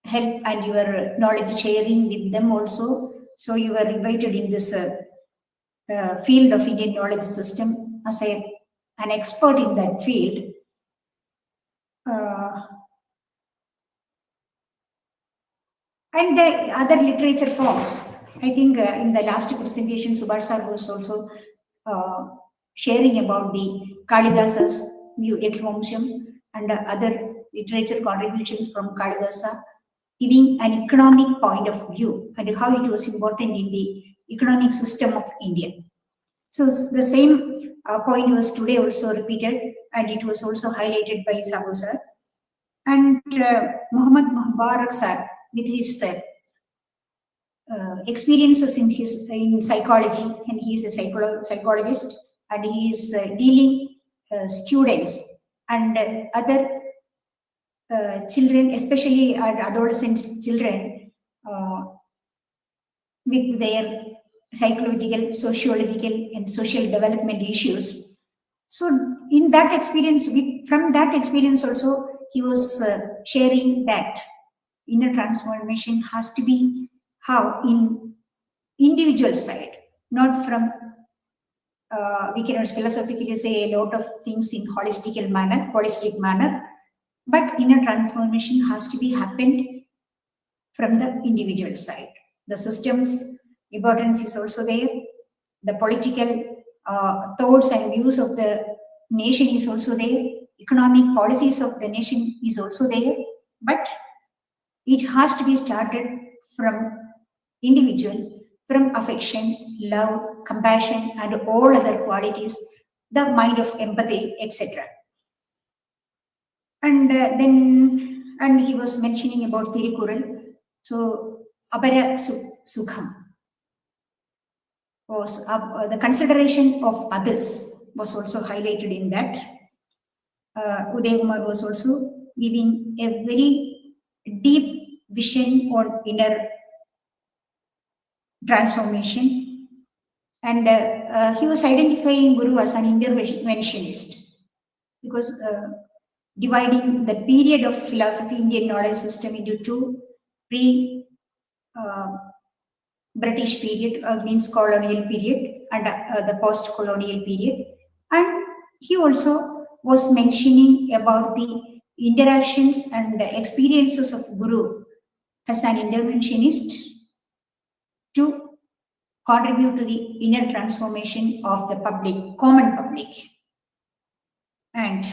Speaker 2: help and your knowledge sharing with them also. So you were invited in this field of Indian knowledge system as an expert in that field. And the other literature forms, I think in the last presentation, Subhash sir was also sharing about the Kalidasa's Yaghvamsham and other literature contributions from Kalidasa, giving an economic point of view and how it was important in the economic system of India. So the same point was today also repeated, and it was also highlighted by Sabu sir. And Muhammad Mubarak sir, with his experiences in psychology, and he is a psychologist, and he is dealing students and other children, especially adolescent children, with their psychological, sociological, and social development issues. So, in that experience, from that experience also, he was sharing that inner transformation has to be how in individual side, not from we can philosophically say a lot of things in holistic manner, but inner transformation has to be happened from the individual side. The system's importance is also there. The political thoughts and views of the nation is also there. Economic policies of the nation is also there. But it has to be started from individual, from affection, love, compassion, and all other qualities, the mind of empathy, etc. And and he was mentioning about Thirukural. So, Abara Sukham was the consideration of others was also highlighted in that. Uday Kumar was also giving a very deep vision on inner transformation, and he was identifying Guru as an interventionist, because dividing the period of philosophy Indian knowledge system into two: British period, means colonial period, and the post-colonial period. And he also was mentioning about the interactions and experiences of Guru as an interventionist to contribute to the inner transformation of the public, common public. And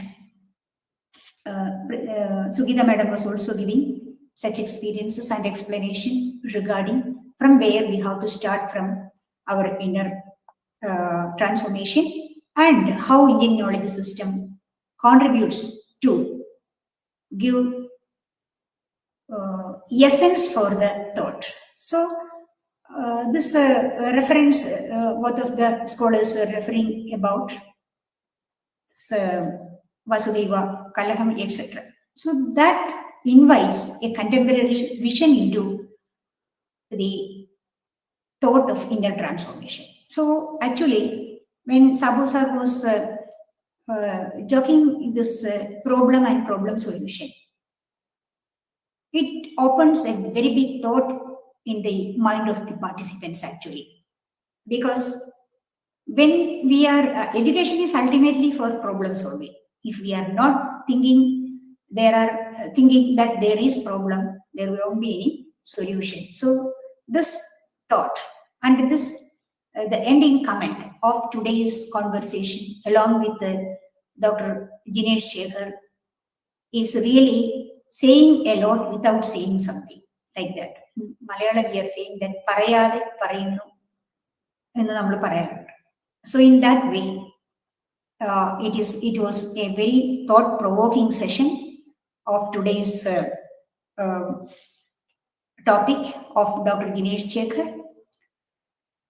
Speaker 2: Sugita madam was also giving such experiences and explanation regarding from where we have to start from our inner transformation, and how Indian knowledge system contributes to give essence for the thought. So this reference, both of the scholars were referring about Vasudeva, Kalaham, etc. So that invites a contemporary vision into the thought of inner transformation. So actually, when Sabu sir was joking this problem and problem solution, it opens a very big thought in the mind of the participants actually, because when we are education is ultimately for problem solving. If we are not thinking thinking that there is problem, there won't be any solution. So this thought and this the ending comment of today's conversation, along with Dr. Jinesh Sekhar, is really saying a lot without saying something, like that. In Malayalam we are saying that parayade parayunnu ennu nammal parayarundi. So in that way, it was a very thought-provoking session of today's topic of Dr. Jinesh Sekhar.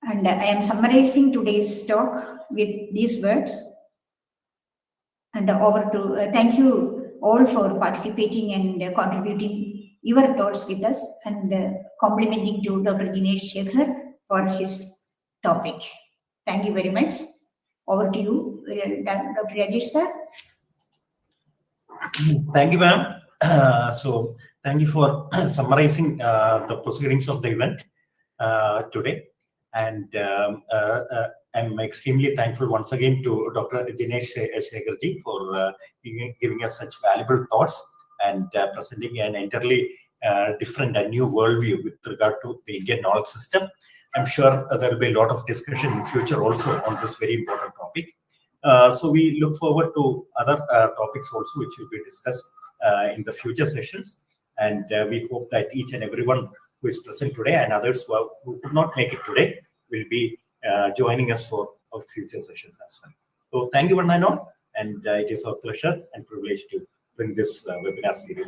Speaker 2: And I am summarizing today's talk with these words. And over to thank you all for participating and contributing your thoughts with us, and complimenting to Dr. Jinesh Sekhar for his topic. Thank you very much. Over to you, Dr. Rajesh sir.
Speaker 1: Thank you, ma'am. So thank you for summarizing the proceedings of the event today. And I'm extremely thankful once again to Dr. Jinesh Sekharji for giving us such valuable thoughts and presenting an entirely different and new worldview with regard to the Indian knowledge system. I'm sure there will be a lot of discussion in future also on this very important topic. So we look forward to other topics also which will be discussed in the future sessions. And we hope that each and everyone who is present today and others who could not make it today will be joining us for our future sessions as well. So thank you one and all. And it is our pleasure and privilege to bring this webinar series.